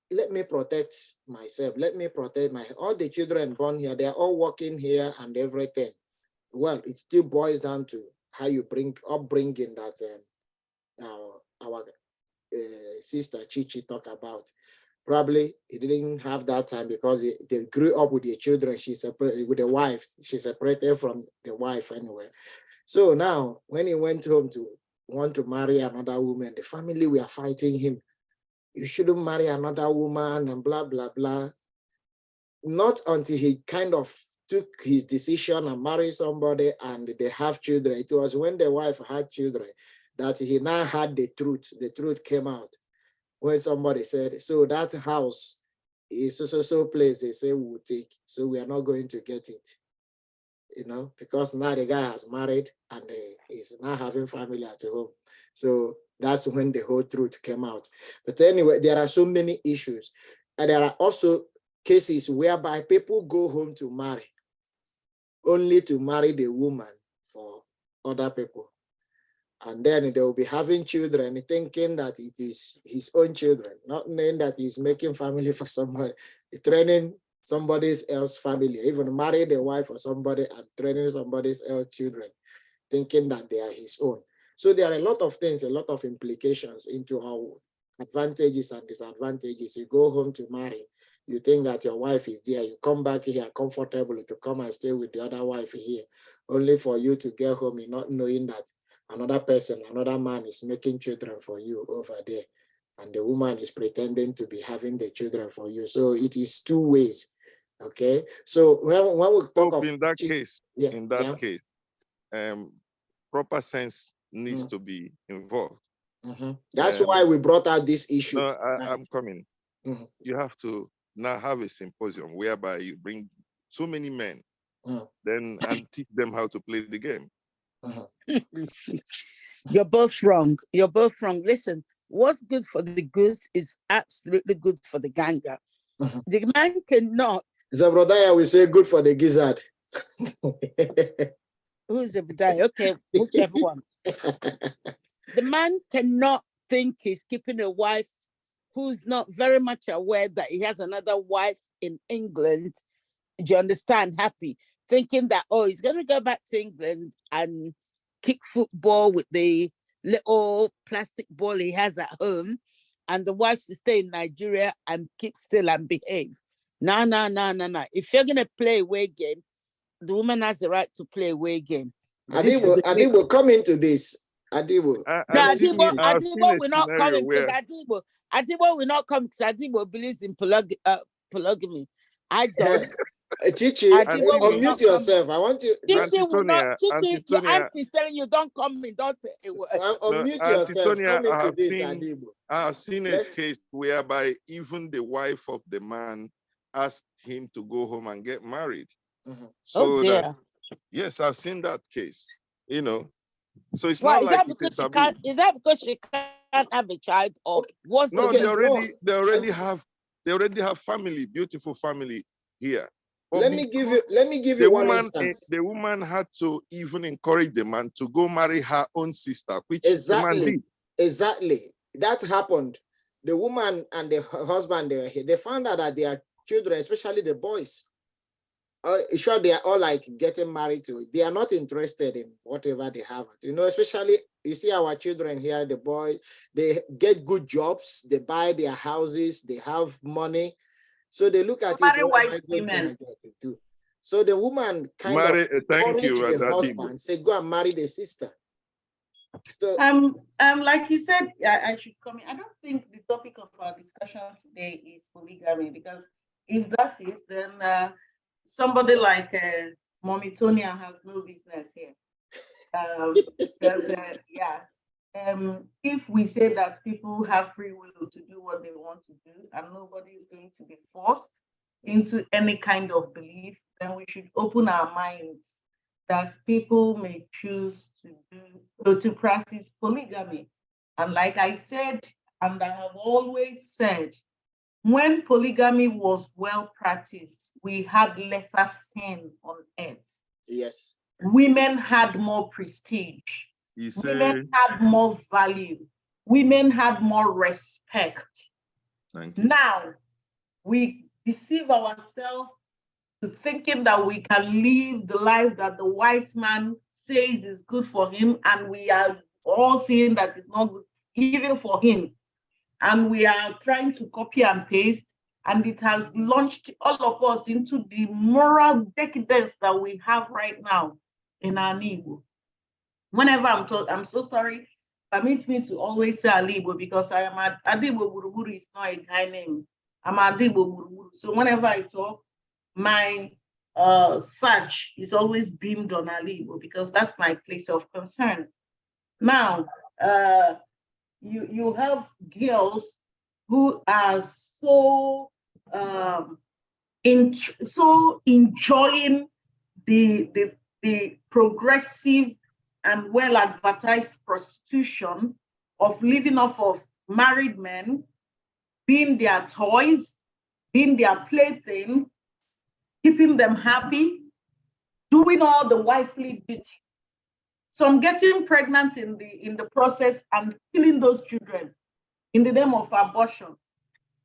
let me protect myself. Let me protect all the children born here. They're all working here and everything. Well, it still boils down to how you upbringing that our sister Chichi talk about. Probably he didn't have that time because they grew up with their children. She separated with the wife. She separated from the wife anyway. So now, when he went home to want to marry another woman, the family were fighting him. You shouldn't marry another woman and blah, blah, blah. Not until he kind of took his decision and married somebody and they have children. It was when the wife had children that he now had the truth. The truth came out when somebody said, so that house is so place they say we'll take, so we are not going to get it. you know, because now the guy has married and he's now having family at home. So that's when the whole truth came out. But anyway, there are so many issues. And there are also cases whereby people go home to marry, only to marry the woman for other people. And then they will be having children, thinking that it is his own children, not knowing that he's making family for somebody, training somebody else's family, even marry the wife of somebody and training somebody else's children, thinking that they are his own. So there are a lot of things, a lot of implications into our advantages and disadvantages. You go home to marry, you think that your wife is there, you come back here comfortable to come and stay with the other wife here, only for you to get home not knowing that another person, another man is making children for you over there. And the woman is pretending to be having the children for you. So it is two ways. Okay. So when we talk of in that case, proper sense needs to be involved. That's why we brought out this issue. No, I'm coming. You have to now have a symposium whereby you bring so many men, then and teach them how to play the game. You're both wrong. You're both wrong. Listen, what's good for the goose is absolutely good for the gander. The man cannot. Zebrodaya will say good for the gizzard. Who's Zebediah? Okay, whichever one. The man cannot think he's keeping a wife who's not very much aware that he has another wife in England. Do you understand? Happy, thinking that, oh, he's going to go back to England and kick football with the little plastic ball he has at home, and the wife should stay in Nigeria and keep still and behave. No. If you're going to play away game, the woman has the right to play away game. Adibo, come into this. Adibo. Adibo will not come because Adibo will not come because Adibo believes in polygamy. I don't. Chichi, unmute yourself. I want you. Chichi will not. Chichi, your auntie is telling you don't come in. Don't say a word. Unmute yourself. Come into this, Adibo. I have seen a case whereby even the wife of the man asked him to go home and get married. So yes, I've seen that case. You know, so it's not like because she can't. Is that because she can't have a child, or what's no? They already have family, beautiful family here. But let me give you one instance. The woman had to even encourage the man to go marry her own sister, which the man did. Exactly. That happened. The woman and the husband, they were here. They found out that their children, especially the boys, sure, they are all like getting married to. They are not interested in whatever they have. You know, especially you see our children here, the boys, they get good jobs, they buy their houses, they have money. So they look at it. What am I going to do? So the woman kind of encouraged the husband, say, go and marry the sister. So, like you said, I should come in. I don't think the topic of our discussion today is polygamy, because if that is, then somebody like Mommy Tonia has no business here. Because if we say that people have free will to do what they want to do and nobody is going to be forced into any kind of belief, then we should open our minds that people may choose to practice polygamy. And like I said, and I have always said, when polygamy was well practiced, we had lesser sin on earth. Yes. Women had more prestige. Women had more value. Women had more respect. Thank you. Now, we deceive ourselves to thinking that we can live the life that the white man says is good for him, and we are all seeing that it's not good even for him. And we are trying to copy and paste, and it has launched all of us into the moral decadence that we have right now in our Igbo. Whenever I'm told, I'm so sorry, permit me to always say Alibo, because I am Adibo Buruburu is not a guy name. I'm Adibo Buruburu. So whenever I talk, my search is always beamed on Alibo, because that's my place of concern. Now, you have girls who are so enjoying the the progressive and well-advertised prostitution of living off of married men, being their toys, being their plaything, keeping them happy, doing all the wifely duty. Some getting pregnant in the process and killing those children in the name of abortion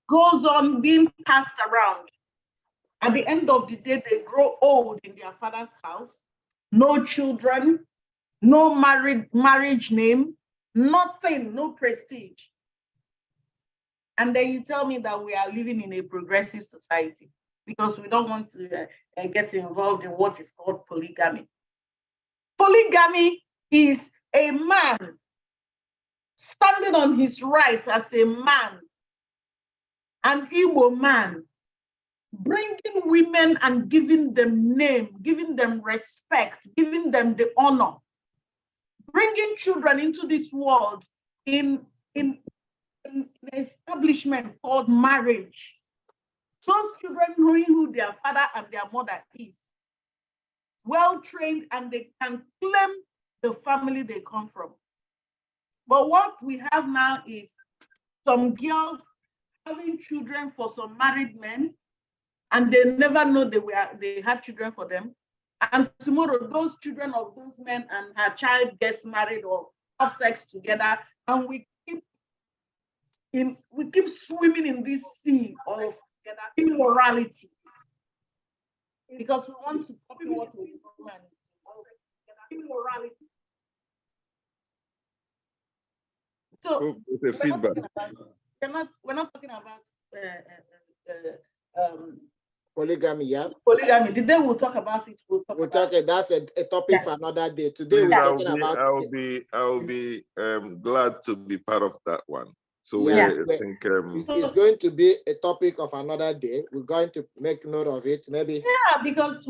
goes on being passed around. At the end of the day, they grow old in their father's house, no children, no marriage name, nothing, no prestige. And then you tell me that we are living in a progressive society because we don't want to get involved in what is called polygamy. Polygamy is a man standing on his right as a man, an Igbo man, bringing women and giving them name, giving them respect, giving them the honor, bringing children into this world in an establishment called marriage. Those children knowing who their father and their mother is, well trained, and they can claim the family they come from. But what we have now is some girls having children for some married men, and they never know they had children for them. And tomorrow, those children of those men and her child gets married or have sex together, and we keep swimming in this sea of immorality because we want to copy what we do. Immorality. So the feedback. We're not talking about polygamy, yeah. Polygamy. The day we'll talk about it, we'll talk about it. That's a topic for another day. Today we're talking about. I'll be glad to be part of that one. So yeah, I think it's going to be a topic of another day. We're going to make note of it, maybe. Yeah, because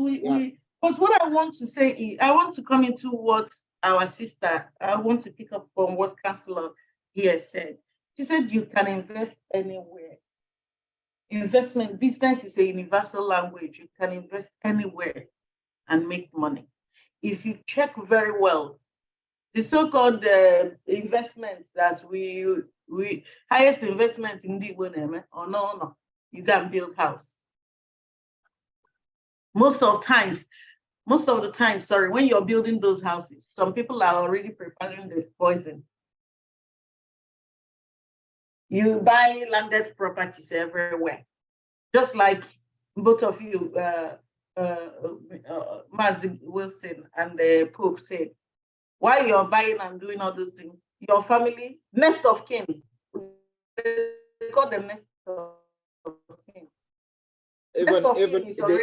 but what I want to say is, I want to come into what our sister, I want to pick up from what Councillor here said. She said you can invest anywhere. Investment, business is a universal language. You can invest anywhere and make money. If you check very well, the so-called investments that we highest investment in the Igboland, or no, you can build house. Most of the time, sorry, when you're building those houses, some people are already preparing the poison. You buy landed properties everywhere. Just like both of you, Mazi Wilson and the Pope said, while you're buying and doing all those things, your family, next of kin, they call them next of kin. Even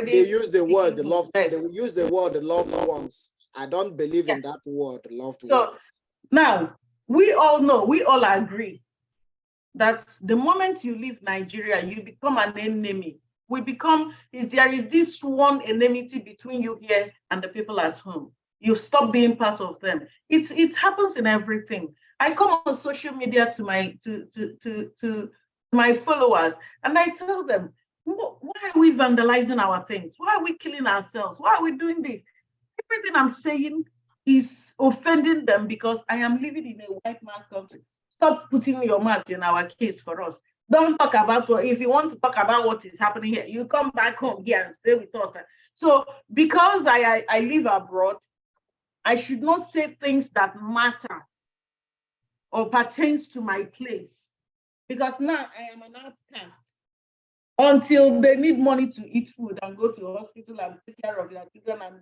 they use the word the loved. They use the word the loved ones. I don't believe in that word, loved ones. So now we all know, we all agree that the moment you leave Nigeria, you become an enemy. There is this one enmity between you here and the people at home. You stop being part of them. It happens in everything. I come on social media to my followers and I tell them, why are we vandalizing our things? Why are we killing ourselves? Why are we doing this? Everything I'm saying is offending them because I am living in a white man's country. Stop putting your mouth in our case for us. Don't talk about if you want to talk about what is happening here, you come back home here and stay with us. So because I live abroad, I should not say things that matter or pertains to my place. Because now I am an outcast. Until they need money to eat food and go to the hospital and take care of their children and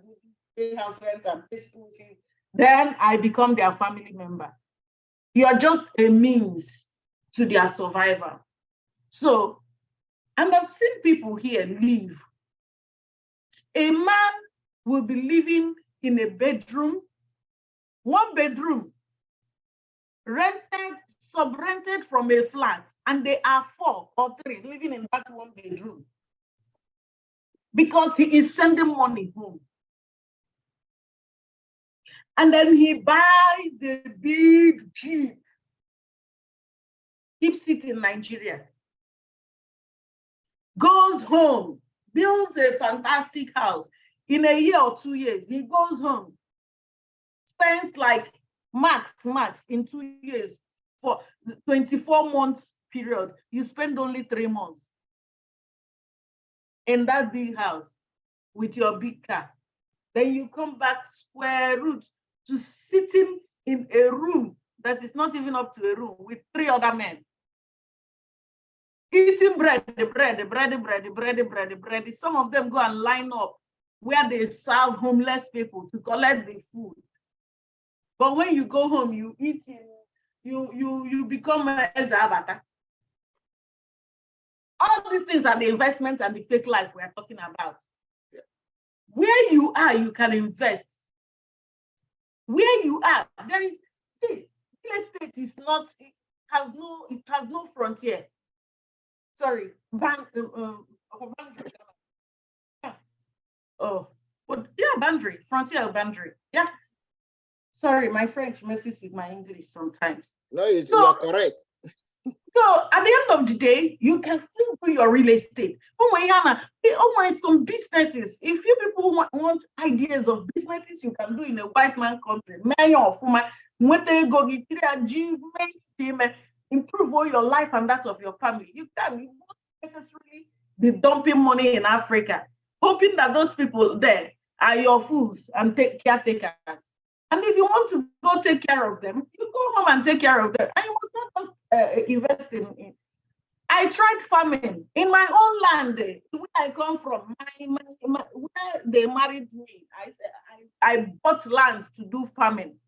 pay house rent and pay school fees, then I become their family member. You are just a means to their survival. So, and I've seen people here live. A man will be living in a bedroom, one bedroom, sub-rented from a flat, and they are 4 or 3 living in that one bedroom because he is sending money home. And then he buys the big Jeep, keeps it in Nigeria, goes home, builds a fantastic house, in a year or 2 years, he goes home, spends like max in 2 years for 24 months period. You spend only 3 months in that big house with your big car. Then you come back square root to sitting in a room that is not even up to a room with 3 other men. Eating bread. Some of them go and line up where they serve homeless people to collect the food. But when you go home, you eat, you become a Zabata. All these things are the investment and the fake life we are talking about. Yeah. Where you are, you can invest. Where you are, there is, see, real estate is not, it has no frontier. Sorry, boundary. Oh, but yeah, boundary, frontier, boundary. Yeah. Sorry, my French messes with my English sometimes. No, you are correct. So at the end of the day, you can still do your real estate. Some businesses, if you people want ideas of businesses you can do in a white man country, improve all your life and that of your family. You won't necessarily be dumping money in Africa, hoping that those people there are your fools and caretakers. And if you want to go take care of them, you go home and take care of them. And you must not just invest in. I tried farming in my own land, where I come from, where they married me. I bought lands to do farming.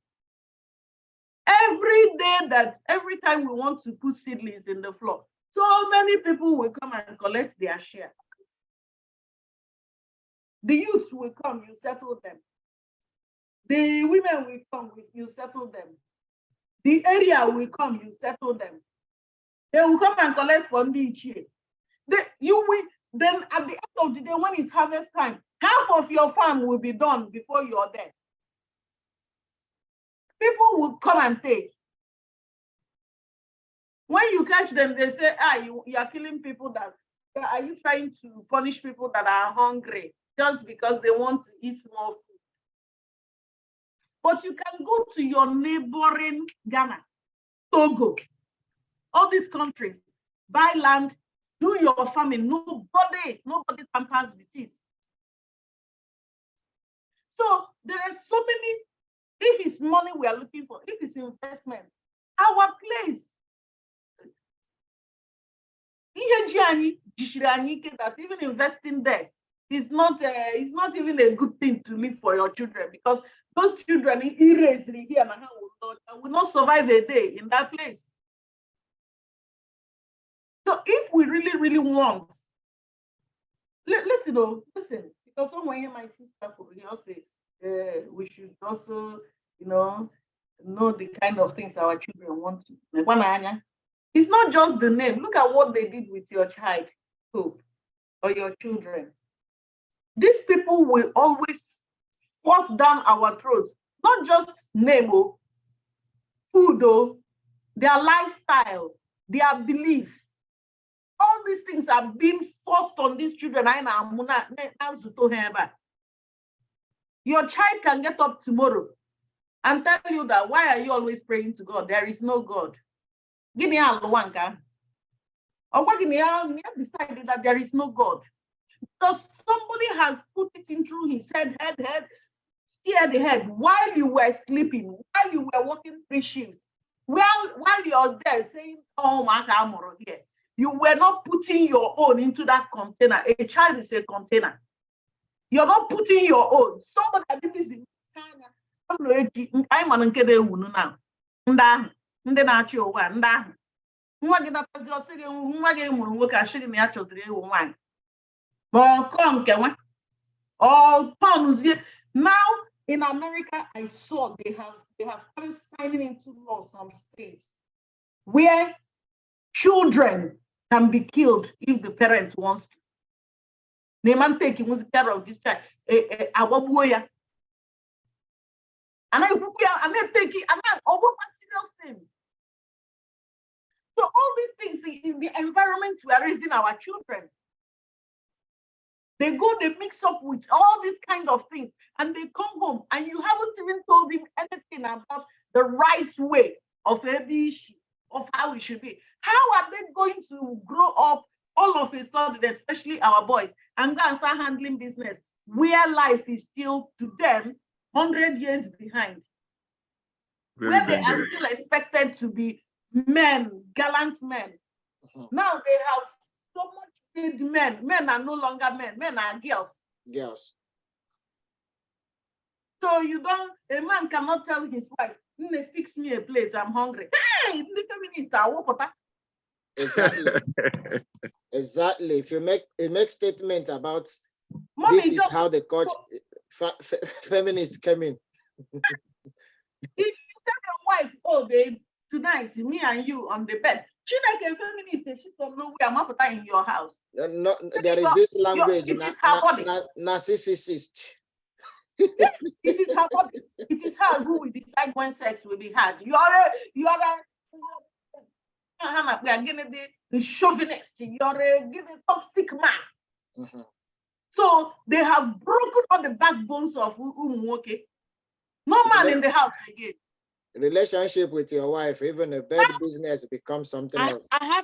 Every time we want to put seedlings in the floor, so many people will come and collect their share. The youths will come, you settle them. The women will come, you settle them. The area will come, you settle them. They will come and collect from each year. Then at the end of the day, when it's harvest time, half of your farm will be done before you're there. People will come and take. When you catch them, they say, you are killing people are you trying to punish people that are hungry just because they want to eat small food? But you can go to your neighboring Ghana, Togo, all these countries, buy land, do your farming. Nobody tampers with it. So there are so many, if it's money we are looking for, if it's investment, our place, that even investing there is not even a good thing to leave for your children, because those children will not survive a day in that place. So if we really want, listen, because someone here, my sister, will say we should also, know the kind of things our children want to. It's not just the name. Look at what they did with your child, Hope, or your children. These people will always force down our throats, not just name, food, their lifestyle, their belief. All these things are being forced on these children. Your child can get up tomorrow and tell you that, why are you always praying to God? There is no God. Give me a wanka. Or what decided that there is no God. Because somebody has put it in through his head, steer the head while you were sleeping, while you were working 3 shifts, while you're there saying, oh my God, here. You were not putting your own into that container. A child is a container. You're not putting your own. Somebody is busy. Ndị na-achị ụwa ndị ahụ nwa gị natazi ọsị gị nwa gị mụrụ nwoke ashịrị na ya chọziri ịwụ nwaanyị ma ọkọ nke nwa ọtọnụzie. Now in America, I saw they have started signing into law some states where children can be killed if the parent wants to. The man taking care of this child, and I take it, and I over one serious thing. So all these things in the environment we are raising our children. They go, they mix up with all these kind of things, and they come home, and you haven't even told him anything about the right way of ABC, of how it should be. How are they going to grow up all of a sudden, especially our boys, and go and start handling business where life is still to them 100 years behind? Where they are still expected to be men, gallant men. Now they have so much made men. Men are no longer men. Men are girls. Girls. So a man cannot tell his wife, fix me a plate, I'm hungry. Hey, the feminist are water. Exactly. Exactly. If you make statement about Mommy, this is how the culture feminists came in. If you tell your wife, oh babe, tonight me and you on the bed, she like a feminist, she don't know where I'm put in your house. No, there is this language. It is her body. Narcissist. Yes, it is her body. It is her who will decide when sex will be had. We are the chauvinist. You're a toxic man. So they have broken all the backbones of Umuoke. No man in the house again. Relationship with your wife, even a bad business, becomes something else. I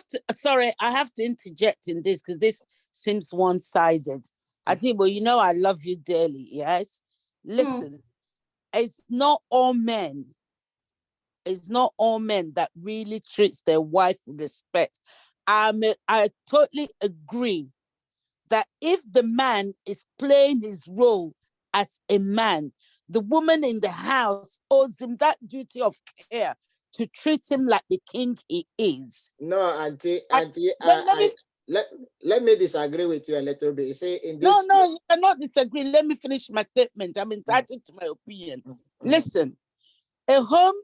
have to interject in this because this seems one-sided. Adibo, you know I love you dearly, yes? Listen, it's not all men that really treats their wife with respect. I totally agree that if the man is playing his role as a man, the woman in the house owes him that duty of care to treat him like the king he is. No, Auntie, let me disagree with you a little bit. You say in this. No, you cannot disagree. Let me finish my statement. I'm entitled to my opinion. Listen, a home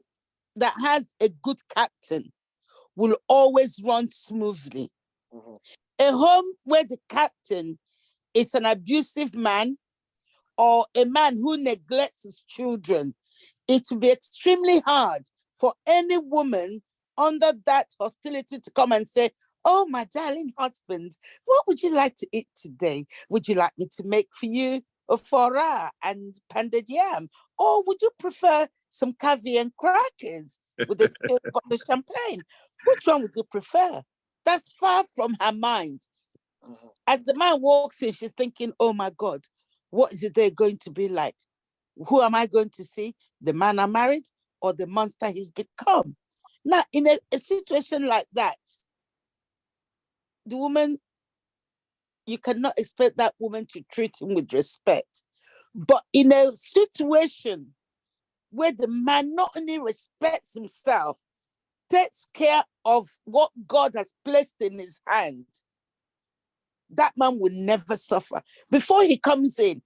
that has a good captain will always run smoothly. A home where the captain is an abusive man or a man who neglects his children, it will be extremely hard for any woman under that hostility to come and say, oh, my darling husband, what would you like to eat today? Would you like me to make for you a fora and pounded yam? Or would you prefer some caviar and crackers with a bottle of champagne? Which one would you prefer? That's far from her mind. As the man walks in, she's thinking, oh my God, what is it they're going to be like? Who am I going to see? The man I married or the monster he's become? Now, in a situation like that, the woman, you cannot expect that woman to treat him with respect. But in a situation where the man not only respects himself, takes care of what God has placed in his hand, that man will never suffer. Before he comes in,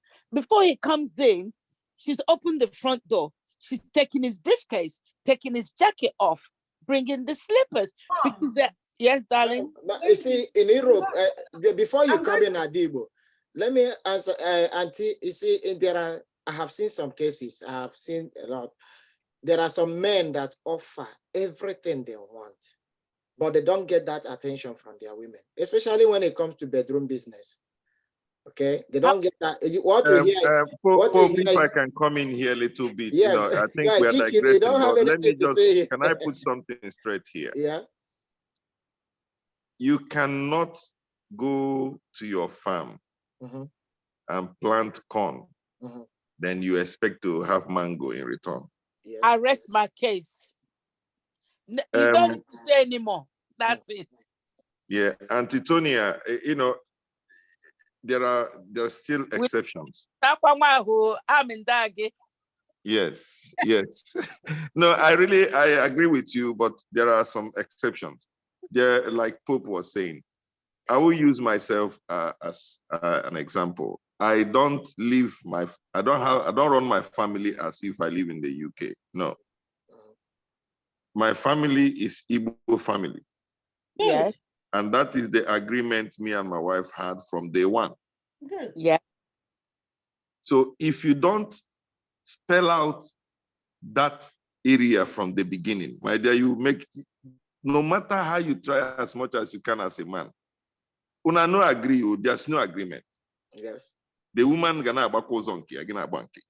she's opened the front door. She's taking his briefcase, taking his jacket off, bringing the slippers. Because yes, darling. You see, in Europe, before you come in, Adibo, let me answer, Auntie. You see, I have seen some cases. I have seen a lot. There are some men that offer everything they want, but they don't get that attention from their women, especially when it comes to bedroom business. Okay, they don't get that. What you hear is, if I can come in here a little bit, yeah, I think we are digressing. Don't have let me to say. Can I put something straight here? Yeah. You cannot go to your farm and plant corn, then you expect to have mango in return. Yes. I rest my case. You don't need to say anymore. That's it. Yeah, Antitonia, there are still exceptions. I'm in Dagi. Yes. No, I agree with you, but there are some exceptions. There, like Pope was saying, I will use myself as an example. I don't run my family as if I live in the UK. No. My family is Igbo family. Yes. And that is the agreement me and my wife had from day one. Yeah. So if you don't spell out that area from the beginning, my dear, you make, no matter how you try as much as you can as a man, una no agree, there's no agreement. Yes. The woman gonna zonki again a banki.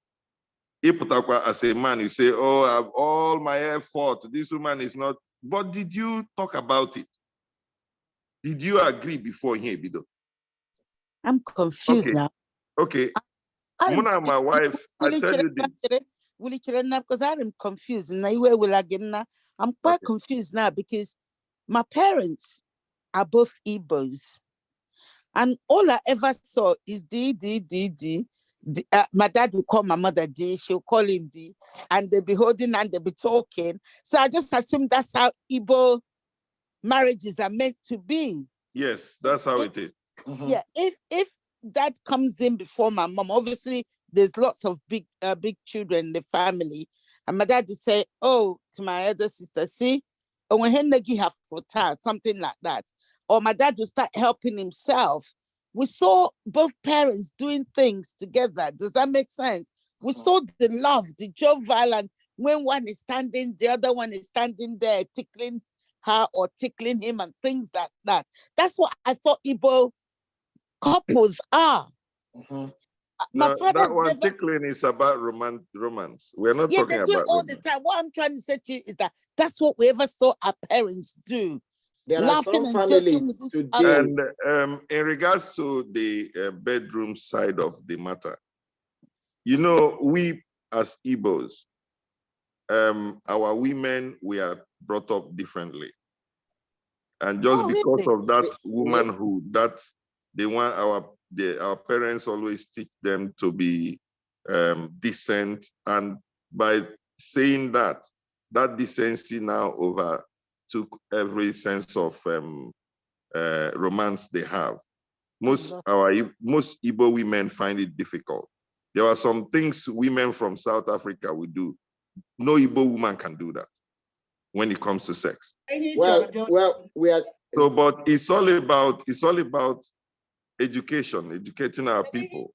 As a man, you say, oh, I have all my effort. This woman is not. But did you talk about it? Did you agree before here, Bido? I'm confused now. Okay. Mona, my wife, I tell you this. Because I'm confused. I'm quite confused now because my parents are both Igbos. And all I ever saw is D. My dad will call my mother D, she'll call him D, and they'll be holding and they'll be talking. So I just assume that's how Igbo marriages are meant to be. Yes, that's how it is. Yeah, if that comes in before my mom, obviously there's lots of big children in the family, and my dad would say, oh, to my other sister, see, and when he have something like that, or my dad would start helping himself. We saw both parents doing things together. Does that make sense? We saw the love, the jovial, and when one is standing, the other one is standing there tickling her or tickling him and things like that. That's what I thought Igbo couples are. My that one tickling is about romance. We're not talking they do about it all romance. the time. What I'm trying to say to you is that that's what we ever saw our parents do. There are some families today. And in regards to the bedroom side of the matter, you know, we as Igbos, our women, we are brought up differently. And just because of that womanhood, that they want our parents always teach them to be decent. And by saying that decency now overtook every sense of romance they have. Most Igbo women find it difficult. There are some things women from South Africa would do. No Igbo woman can do that when it comes to sex. Well, we are. So, but it's all about education, educating our people.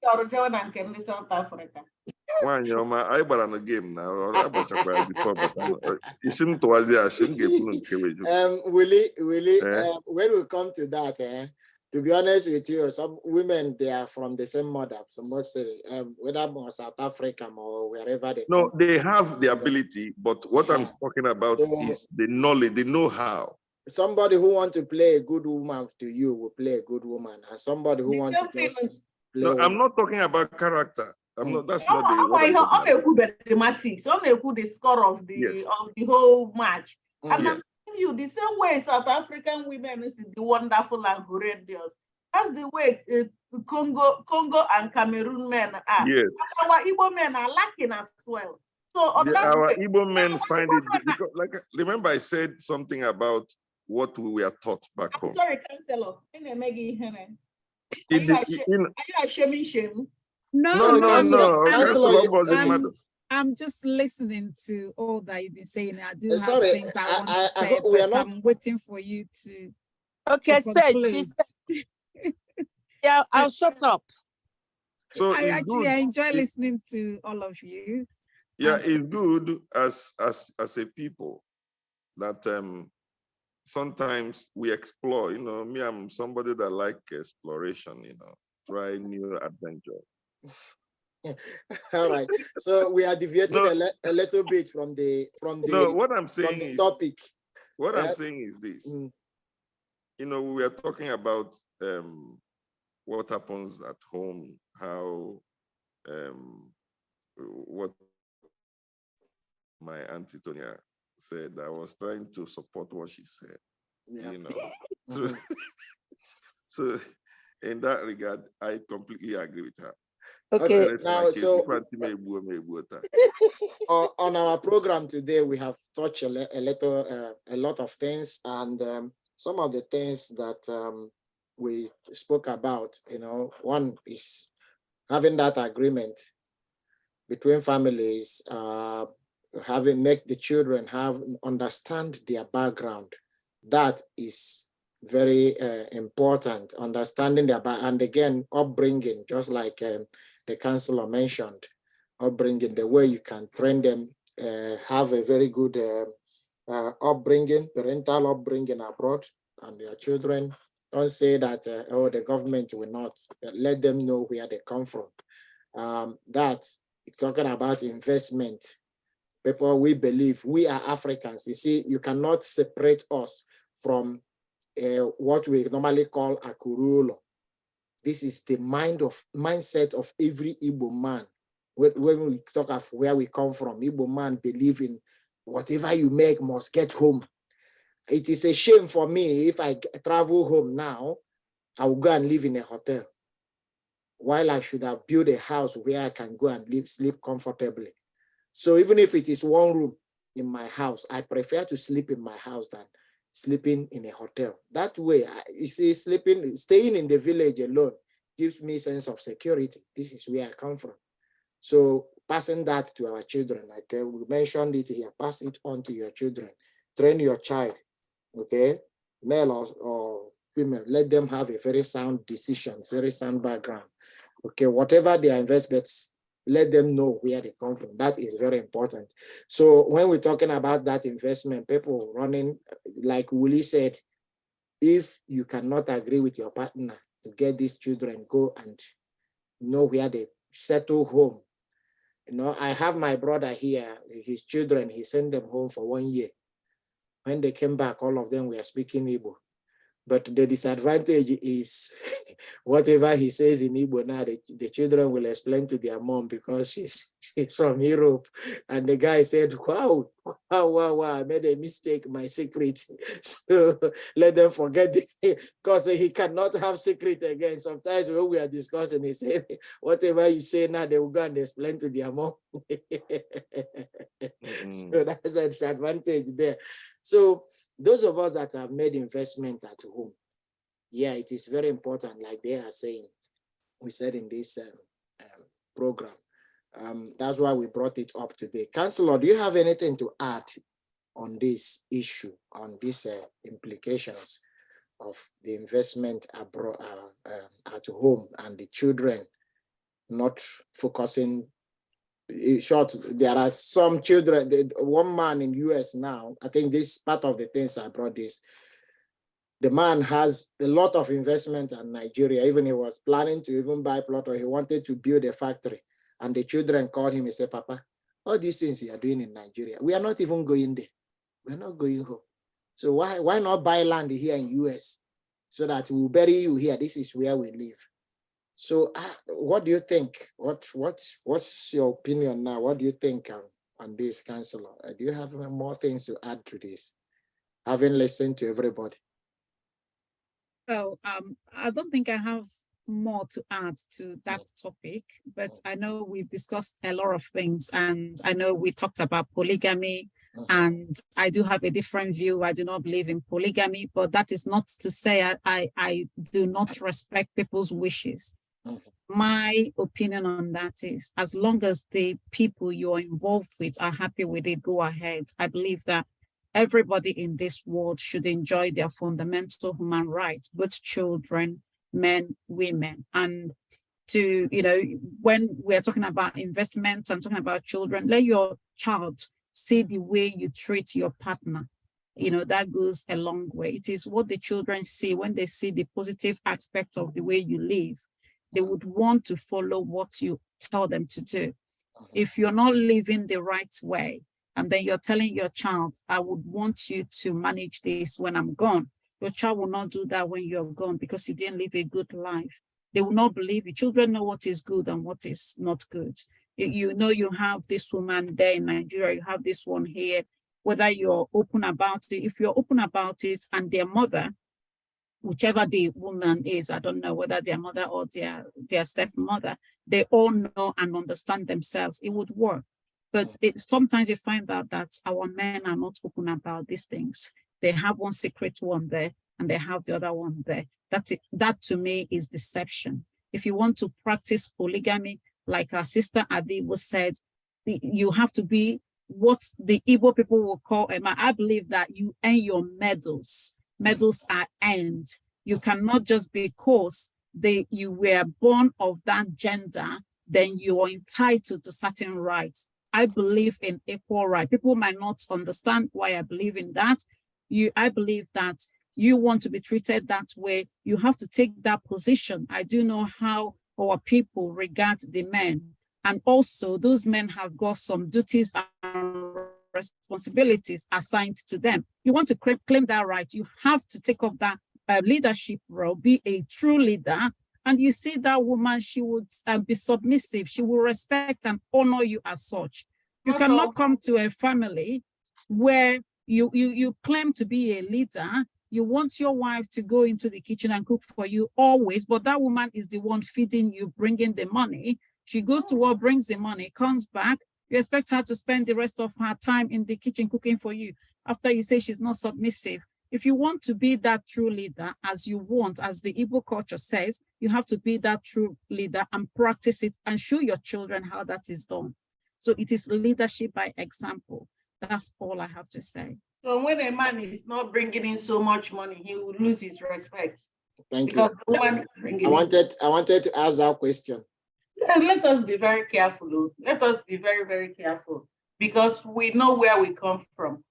One, you know, I bought on the game now. I bought before, but it shouldn't was there. Shouldn't get Willie, when we come to that, to be honest with you, some women, they are from the same mother, so most whether South Africa or wherever they come. They have the ability, but what I'm talking about is the knowledge, the know-how. Somebody who wants to play a good woman to you will play a good woman, and somebody who wants to just play. No, I'm not talking about character. I'm not. That's not the mathematics. The score of the whole match. I'm telling you, the same way South African women is the wonderful and courageous. That's the way Congo and Cameroon men are. Yes. Our Igbo men are lacking as well. So on our Igbo men find it because, like, remember I said something about what we were taught back home. Sorry, Counselor. Are you ashaming shame? No. I'm just listening to all that you've been saying. I do have things I want to say, but I'm waiting for you to. Okay, yeah, I'll shut up. So I enjoy listening to all of you. Yeah, it's good as a people that sometimes we explore. You know, me, I'm somebody that like exploration. You know, try new adventure. All right. So we are deviating a little bit from the No, what I'm saying is topic. What I'm saying is this. You know, we are talking about what happens at home, how what my Auntie Tonya said. I was trying to support what she said. Yeah. You know. So in that regard, I completely agree with her. Okay, now so on our program today, we have touched a lot of things, and some of the things that we spoke about, you know, one is having that agreement between families, make the children understand their background. That is very important, understanding their and again, upbringing, just like the counselor mentioned, upbringing, the way you can train them, have a very good upbringing, parental upbringing abroad, and their children Don't say that, oh, the government will not. Let them know where they come from. That's talking about investment. People, we believe we are Africans. You see, you cannot separate us from what we normally call Akurulo. This is the mindset of every Igbo man. When we talk of where we come from, Igbo man believe in whatever you make must get home. It is a shame for me if I travel home now, I will go and live in a hotel, while I should have built a house where I can go and sleep comfortably. So even if it is one room in my house, I prefer to sleep in my house than sleeping in a hotel. That way, you see, staying in the village alone gives me a sense of security. This is where I come from. So passing that to our children, like we mentioned it here, pass it on to your children. Train your child, okay, male or female, let them have a very sound decision, very sound background. Okay, whatever their investments, let them know where they come from. That is very important. So when we're talking about that investment, people running, like Willie said, if you cannot agree with your partner to get these children, go and know where they settle home. You know, I have my brother here, his children, he sent them home for 1 year. When they came back, all of them were speaking Igbo. But the disadvantage is whatever he says in Igbo now, the children will explain to their mom because she's from Europe. And the guy said, wow, I made a mistake, my secret. So let them forget it, because he cannot have secret again. Sometimes when we are discussing, he said, whatever you say now, they will go and explain to their mom. So that's a disadvantage there. So those of us that have made investment at home, yeah, it is very important, like they are saying, we said in this program. That's why we brought it up today. Councillor, do you have anything to add on this issue, on these implications of the investment abroad, at home, and the children not focusing? In short, there are some children, one man in US now, I think this part of the things I brought this, the man has a lot of investment in Nigeria. Even he was planning to even buy a plot, or he wanted to build a factory. And the children called him and said, Papa, all these things you are doing in Nigeria, we are not even going there. We're not going home. So why not buy land here in US so that we'll bury you here? This is where we live. So what do you think? What's your opinion now? What do you think on this, Councillor? Do you have more things to add to this, having listened to everybody? Well, I don't think I have more to add to that topic, but I know we've discussed a lot of things, and I know we talked about polygamy, and I do have a different view. I do not believe in polygamy, but that is not to say I do not respect people's wishes. My opinion on that is, as long as the people you're involved with are happy with it, go ahead. I believe that everybody in this world should enjoy their fundamental human rights, both children, men, women. And to, you know, when we're talking about investments, I'm talking about children, let your child see the way you treat your partner. You know, that goes a long way. It is what the children see when they see the positive aspect of the way you live. They would want to follow what you tell them to do. If you're not living the right way, and then you're telling your child, I would want you to manage this when I'm gone, your child will not do that when you're gone, because you didn't live a good life. They will not believe you. Children know what is good and what is not good. You know, you have this woman there in Nigeria, you have this one here, whether you're open about it. If you're open about it and their mother, whichever the woman is, I don't know whether their mother or their stepmother, they all know and understand themselves, it would work. But sometimes you find out that our men are not open about these things. They have one secret one there and they have the other one there. That to me is deception. If you want to practice polygamy, like our sister Adibo said, you have to be what the Igbo people will call, I believe that you earn your medals. Medals are earned. You cannot just because you were born of that gender, then you are entitled to certain rights. I believe in equal rights. People might not understand why I believe in that. I believe that you want to be treated that way, you have to take that position. I do know how our people regard the men. And also those men have got some duties and responsibilities assigned to them. You want to claim that right, you have to take up that leadership role, be a true leader. And you see that woman, she would be submissive. She will respect and honor you as such. You cannot come to a family where you claim to be a leader. You want your wife to go into the kitchen and cook for you always, but that woman is the one feeding you, bringing the money. She goes to work, brings the money, comes back. You expect her to spend the rest of her time in the kitchen cooking for you after you say she's not submissive. If you want to be that true leader as you want, as the Igbo culture says, you have to be that true leader and practice it and show your children how that is done. So it is leadership by example. That's all I have to say. So when a man is not bringing in so much money, he will lose his respect. Thank because you. The woman is bringing I wanted to ask that question. And let us be very careful. Let us be very, very careful, because we know where we come from.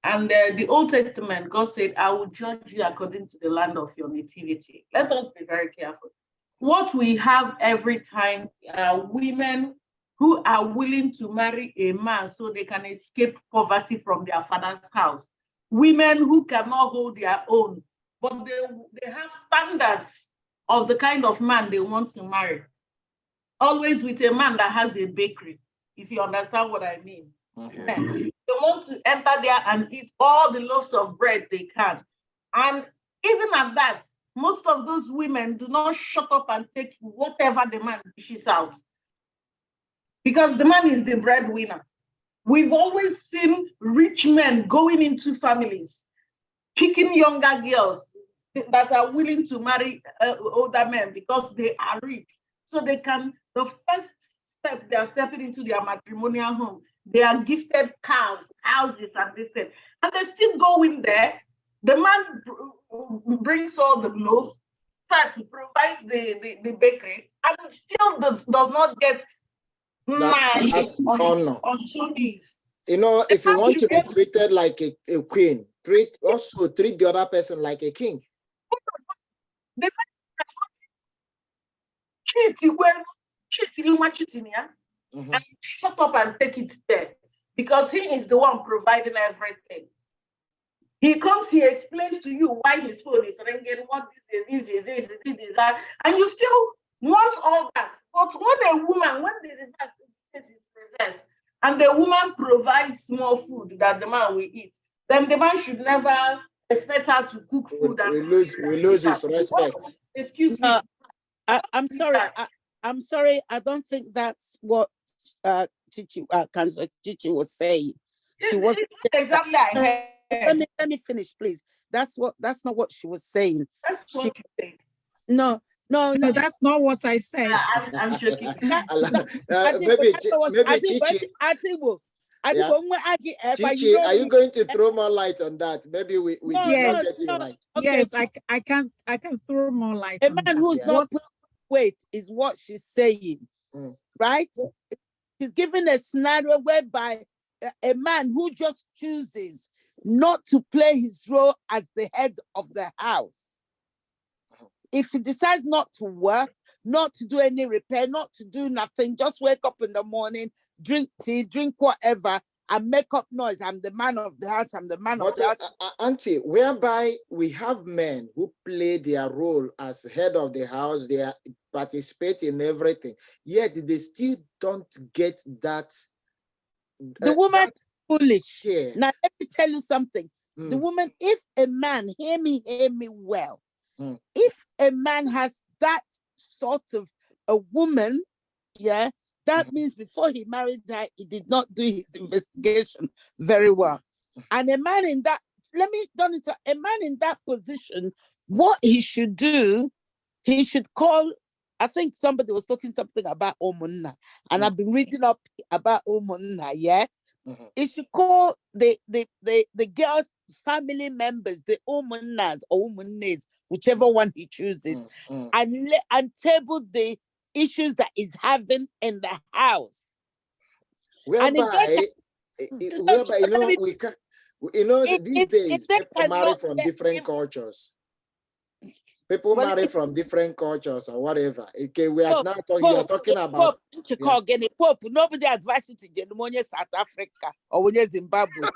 And the Old Testament, God said, I will judge you according to the land of your nativity. Let us be very careful. What we have every time are women who are willing to marry a man so they can escape poverty from their father's house. Women who cannot hold their own, but they have standards of the kind of man they want to marry. Always with a man that has a bakery, if you understand what I mean. Mm-hmm. They want to enter there and eat all the loaves of bread they can. And even at that, most of those women do not shut up and take whatever the man dishes out, because the man is the breadwinner. We've always seen rich men going into families, picking younger girls that are willing to marry older men because they are rich. So they can, the first step, they are stepping into their matrimonial home. They are gifted cars, houses, and this thing. And they still go in there. The man brings all the loaves, provides the bakery, and still does not get on 2 days. You know, if you want to be treated like a queen, treat the other person like a king. The cheating, and shut up and take it there, because he is the one providing everything. He comes, he explains to you why his phone is ringing, what this is that, and you still want all that. But when the reverse is reversed, and the woman provides more food that the man will eat, then the man should never expect her to cook food. We lose his respect. Excuse me. I'm sorry. I'm sorry. I don't think that's what Councillor Chichi was saying. She was exactly. Let me finish, please. That's not what she was saying. That's what you think. No, that's not what I said. I'm joking. Chichi, are you going to throw more light on that? Maybe we yes, get it right. Okay. Yes, I can throw more light. A man who's not weight is what she's saying, right? She's giving a scenario whereby a man who just chooses not to play his role as the head of the house, if he decides not to work, not to do any repair, not to do nothing, just wake up in the morning, drink tea, drink whatever, and make up noise. I'm the man of the house. I'm the man of the house. Auntie, whereby we have men who play their role as head of the house, they participate in everything, yet they still don't get that. The woman is foolish. Yeah. Now, let me tell you something. The woman, if a man, hear me well, if a man has that sort of a woman, that means before he married her, he did not do his investigation very well. And a man in that, a man in that position, what he should do, he should call, I think somebody was talking something about Omunna, and I've been reading up about Omunna, He should call the girl's family members, the Omunnas or Omunnes, whichever one he chooses, and table the issues that he's having in the house. Whereby, You know, these days, they people marry cannot- from different cultures. People Well, marry from different cultures or whatever. Okay, we are now talking. You are talking about. Pope. Nobody advised you to Genumonia, South Africa or Zimbabwe.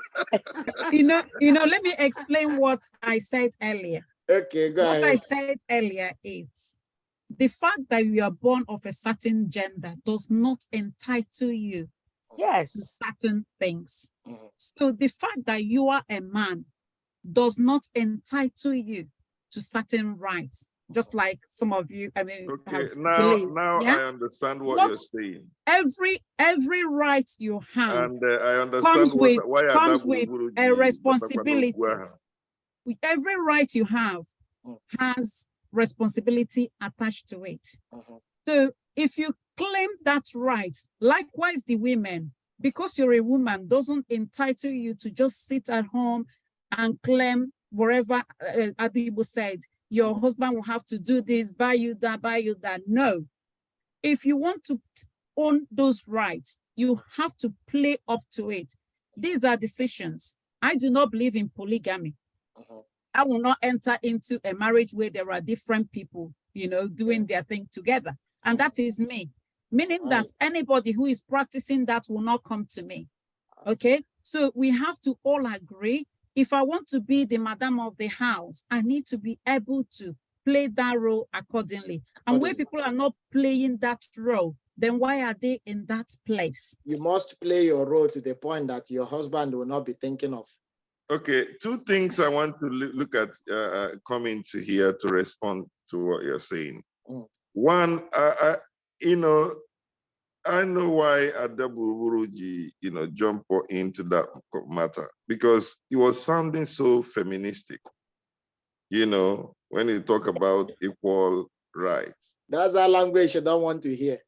Let me explain what I said earlier. Okay, go ahead. What I said earlier is the fact that you are born of a certain gender does not entitle you Yes. to certain things. Mhm. So the fact that you are a man does not entitle you to certain rights, just like some of you, Okay, have now believed, yeah? I understand what Not you're saying. Every right you have And I understand comes with Guruji, a responsibility. With every right you have has responsibility attached to it. So if you claim that right, likewise the women, because you're a woman, doesn't entitle you to just sit at home and claim wherever Adibo said, your husband will have to do this, buy you that. No. If you want to own those rights, you have to play up to it. These are decisions. I do not believe in polygamy. I will not enter into a marriage where there are different people, doing their thing together. And that is me. Meaning that anybody who is practicing that will not come to me. Okay? So we have to all agree. If I want to be the madam of the house, I need to be able to play that role accordingly. And where people are not playing that role, then why are they in that place? You must play your role to the point that your husband will not be thinking of. Okay, two things I want to look at coming to here to respond to what you're saying. One, I know why Adaburuji, jump into that matter, because it was sounding so feministic, when you talk about equal rights. That's that language you don't want to hear.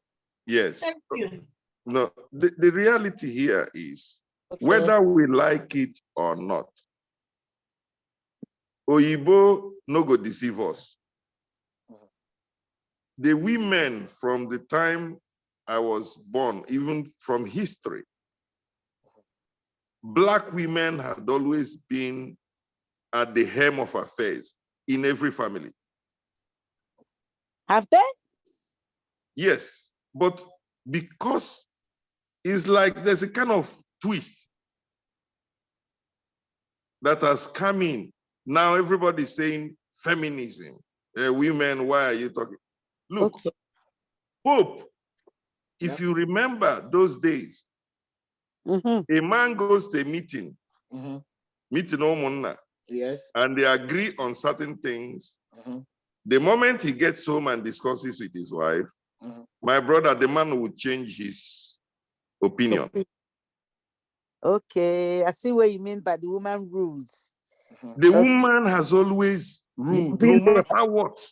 Yes. Thank you. No, the reality here is, whether we like it or not, Oyibo no go deceive us. The women from the time I was born, even from history, Black women had always been at the helm of affairs in every family. Have they? Yes, but because it's like there's a kind of twist that has come in. Now everybody's saying feminism. Women, why are you talking? Look, Pope, if you remember those days, a man goes to a meeting, meeting Omunna, yes, and they agree on certain things. The moment he gets home and discusses with his wife, my brother, the man would change his opinion. Okay, I see what you mean by the woman rules. The woman has always ruled, no matter what.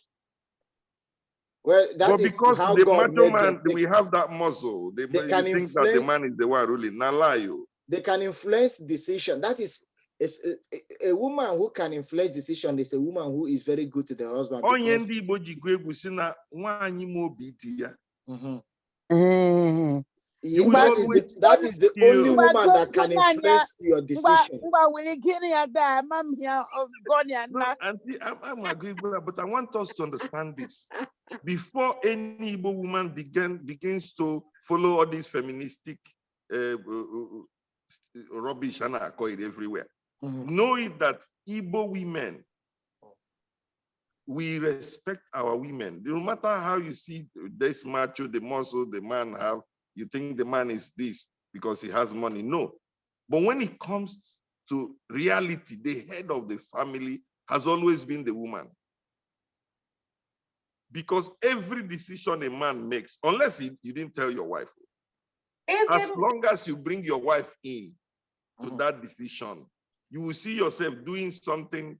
Well, but because how the God macho made man, them. we have that muscle. They can think that the man is the one ruling. Now lie you. They can influence decision. That is a woman who can influence decision is a woman who is very good to the husband. That is the only woman that can influence your decision. No, Auntie, I'm agreeing, but I want us to understand this. Before any Igbo woman begins to follow all these feministic rubbish and I call it everywhere, know it that Igbo women, we respect our women. No matter how you see this macho, the muscle the man have, you think the man is this because he has money. No. But when it comes to reality, the head of the family has always been the woman. Because every decision a man makes, unless you didn't tell your wife, as long as you bring your wife in to that decision, you will see yourself doing something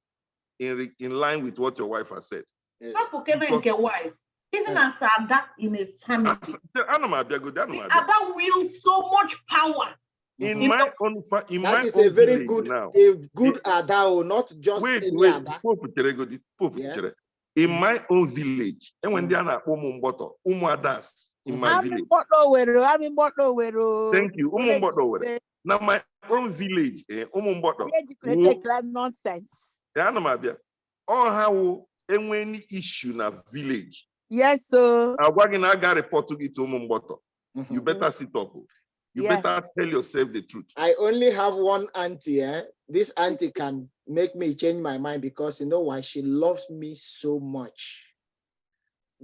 in line with what your wife has said. Not because, wife, even as Ada in a family, Ada wields so much power. In my own that is a very good, good Ada, not just any Ada. In my own village, and when they are Umuadas in my village. Thank you. Now my own village, Umumboto. Nonsense. All how any issue in a village. Yes, sir. I got report to it to Umumboto. You better sit up. You better tell yourself the truth. I only have one auntie. This auntie can make me change my mind because you know why? She loves me so much.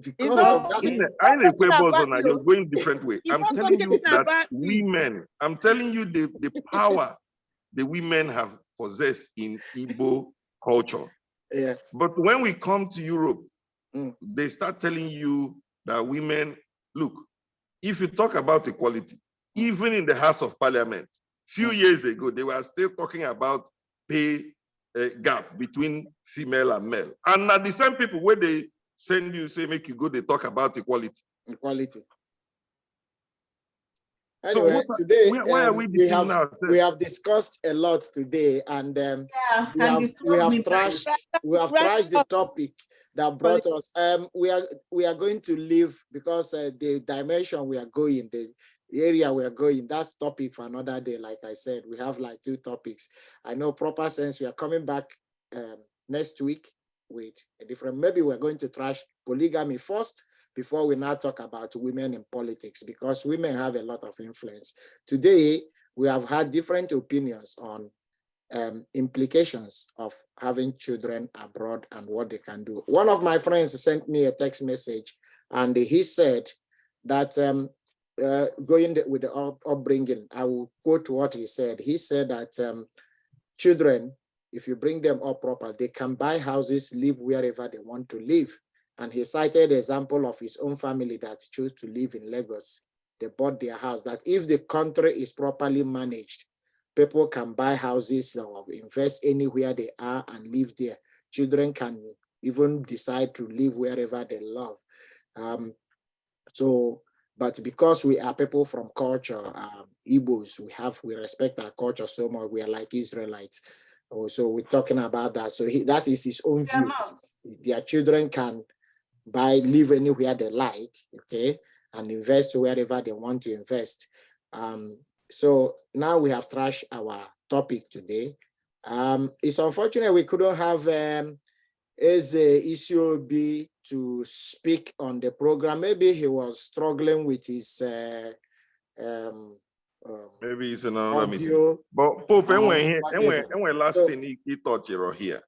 Because of that, you're going different way. I'm telling you that women, I'm telling you the power the women have possessed in Igbo culture. Yeah. But when we come to Europe, they start telling you that women, look, if you talk about equality, even in the House of Parliament, few years ago, they were still talking about pay gap between female and male. And at the same people, where they send you, say, make you go, they talk about equality. Equality. Anyway, so today, why are we have discussed a lot today, and we have trashed the topic that brought us. We are going to leave because the dimension we are going, the area we are going, that's topic for another day. Like I said, we have like 2 topics. I know proper sense. We are coming back next week with a different. Maybe we're going to trash polygamy first before we now talk about women in politics, because women have a lot of influence. Today, we have had different opinions on implications of having children abroad and what they can do. One of my friends sent me a text message, and he said that going with the upbringing, I will quote what he said. He said that children, if you bring them up proper, they can buy houses, live wherever they want to live. And he cited the example of his own family that chose to live in Lagos. They bought their house, that if the country is properly managed, people can buy houses or invest anywhere they are and live there. Children can even decide to live wherever they love. But because we are people from culture, Igbos, we respect our culture so much. We are like Israelites. So we're talking about that. So that is his own view. Their children can live anywhere they like, okay, and invest wherever they want to invest. So now we have trashed our topic today. It's unfortunate we couldn't have Eze Isiobi to speak on the program. Maybe he was struggling with his maybe it's another meeting. But Pope, and last thing he taught you here.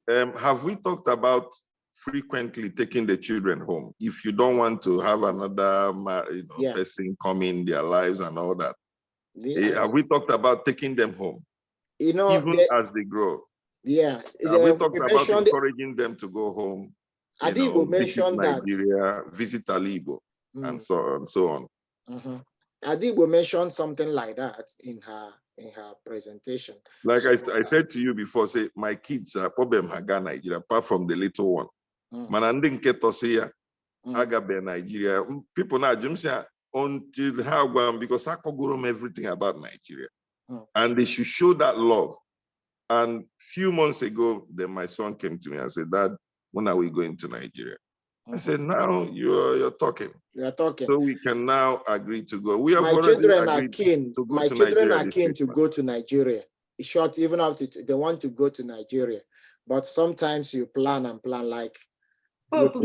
Have we talked about frequently taking the children home if you don't want to have another person come in their lives and all that? Have we talked about taking them home, even as they grow? Yeah. Have we talked about encouraging them to go home? Adibo mentioned Nigeria, visit Alibo, and so on. Adibo mentioned something like that in her presentation. Like I said to you before, say my kids are problem Haga Nigeria, apart from the little one. Manandin Ketosia, Agabe Nigeria. People now say until how one because I could everything about Nigeria. And they should show that love. And few months ago, then my son came to me and said, Dad, when are we going to Nigeria? I said, now you're talking. You're talking. So we can now agree to go. We have my children are keen. My children are keen to go to Nigeria. It's short, even up to they want to go to Nigeria. But sometimes you plan like no. What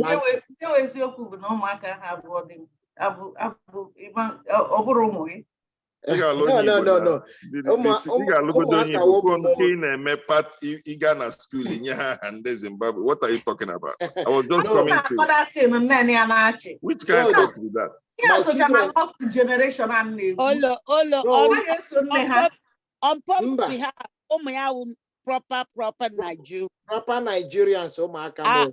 are you talking about? I was just coming to which kind of talk with that? On Pop's behalf, proper Nigeria. Proper Nigerians,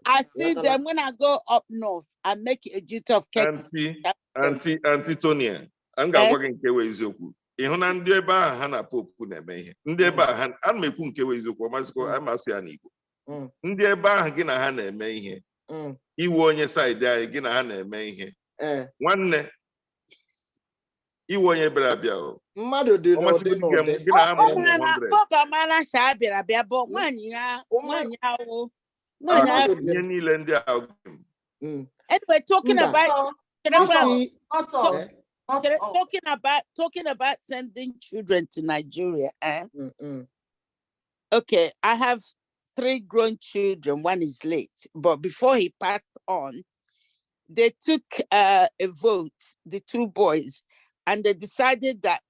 I see them when I go up north. I make a duty of courtesy. Auntie Tonia, I'm going to go eziokwu. Ihuna ndị ebe ahụ ha na popu na-eme ihe. Ndị ebe ahụ a na-ekwu nke eziokwu amasị ya n'Igbo. Ndị ebe ahụ gị na ha na-eme ihe. Iwu onye side anyị gị na ha na-eme ihe. Nwanne iwu onye bịara abịa o. Mmadụ dị n'ụdị gị na ha ma ụmụ 100. Papa mara sha bịara abịa bụ nwaanyị ahụ. Ihe niile ndị ahụ. Anyway, talking about Talking about sending children to Nigeria. Okay, I have 3 grown children. One is late, but before he passed on, they took a vote, the 2 boys, and they decided that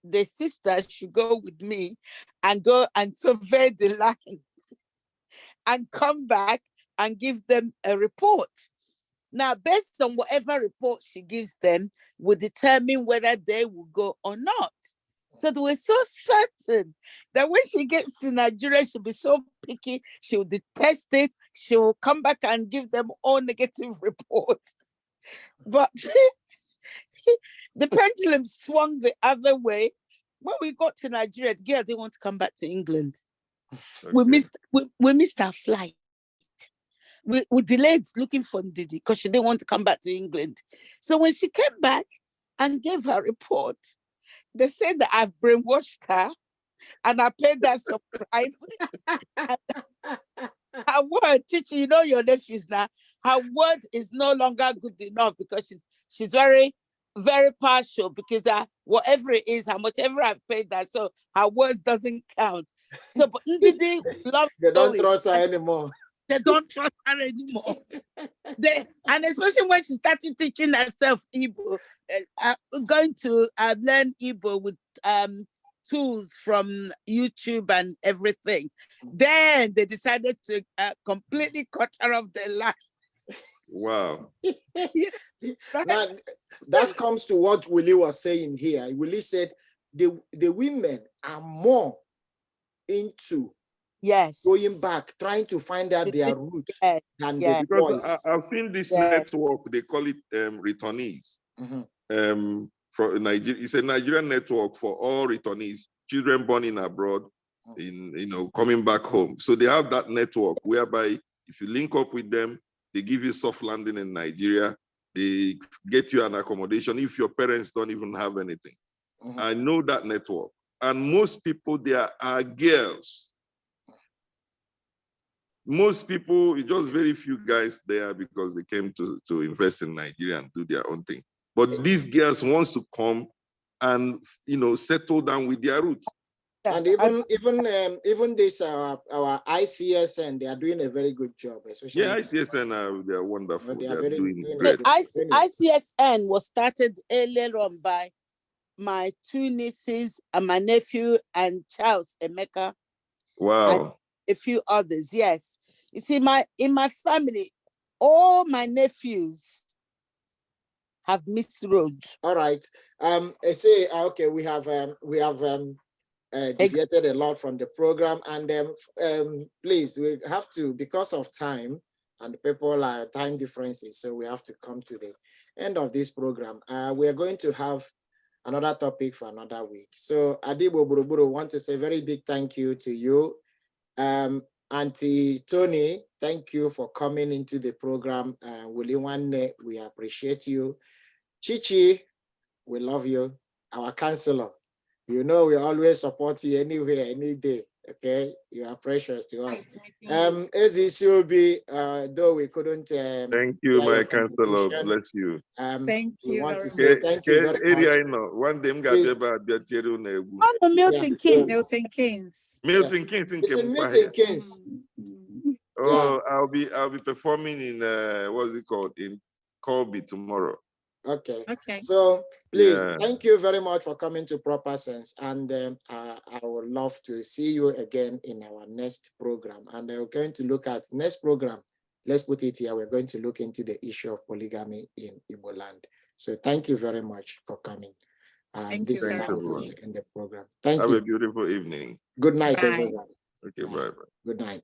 the sister should go with me and go and survey the land and come back and give them a report. Now, based on whatever report she gives them, will determine whether they will go or not. So they were so certain that when she gets to Nigeria, she'll be so picky, she'll detest it, she will come back and give them all negative reports. But the pendulum swung the other way. When we got to Nigeria, the girl didn't want to come back to England. Okay. We missed our flight. We delayed looking for Ndidi because she didn't want to come back to England. So when she came back and gave her report, they said that I've brainwashed her and I paid her some crime. Her word, Chichi, you know your nephews now. Her word is no longer good enough because she's very, very partial because whatever it is, how much ever I've paid her, so her words doesn't count. So, but Ndidi loves they don't trust her anymore. They don't trust her anymore. And especially when she started teaching herself Igbo, going to learn Igbo with tools from YouTube and everything. Then they decided to completely cut her off the line. Wow. Right? Now, that comes to what Willie was saying here. Willie said the women are more into going back, trying to find out their roots than the boys. I've seen this network, they call it returnees. From Nigeria, it's a Nigerian network for all returnees, children born in abroad, coming back home. So they have that network whereby if you link up with them, they give you soft landing in Nigeria, they get you an accommodation if your parents don't even have anything. I know that network. And most people there are girls. Most people, just very few guys there because they came to invest in Nigeria and do their own thing. But these girls wants to come and settle down with their roots. And even this our ICSN, they are doing a very good job, especially. Yeah, ICSN they are wonderful. They are doing great. ICSN was started earlier on by my 2 nieces and my nephew and Charles Emeka. Wow. A few others, yes. You see, in my family, all my nephews have missed roads. All right. I say okay. We have deviated a lot from the program, and please, we have to, because of time and people are time differences, so we have to come to the end of this program. We are going to have another topic for another week. So Adibo Buruburu, want to say very big thank you to you. Auntie Tony, thank you for coming into the program. Willie Wanne, we appreciate you. Chichi, we love you. Our counselor, you know we always support you anywhere, any day. Okay, you are precious to us. AZCOB, though we couldn't. Thank you, my counselor. Bless you. Thank you. We want to say thank you very much. One day, Milton Keynes. Milton Keynes. Milton Keynes. It's in Milton Keynes. Oh, yeah. I'll be performing in what's it called, in Colby tomorrow. Okay. So please, thank you very much for coming to Proper Sense, and I would love to see you again in our next program. And we're going to look at next program. Let's put it here. We're going to look into the issue of polygamy in Igboland. So thank you very much for coming. This is how we end the program. Thank you. Have a beautiful evening. Good night, everyone. Okay, bye. Good night.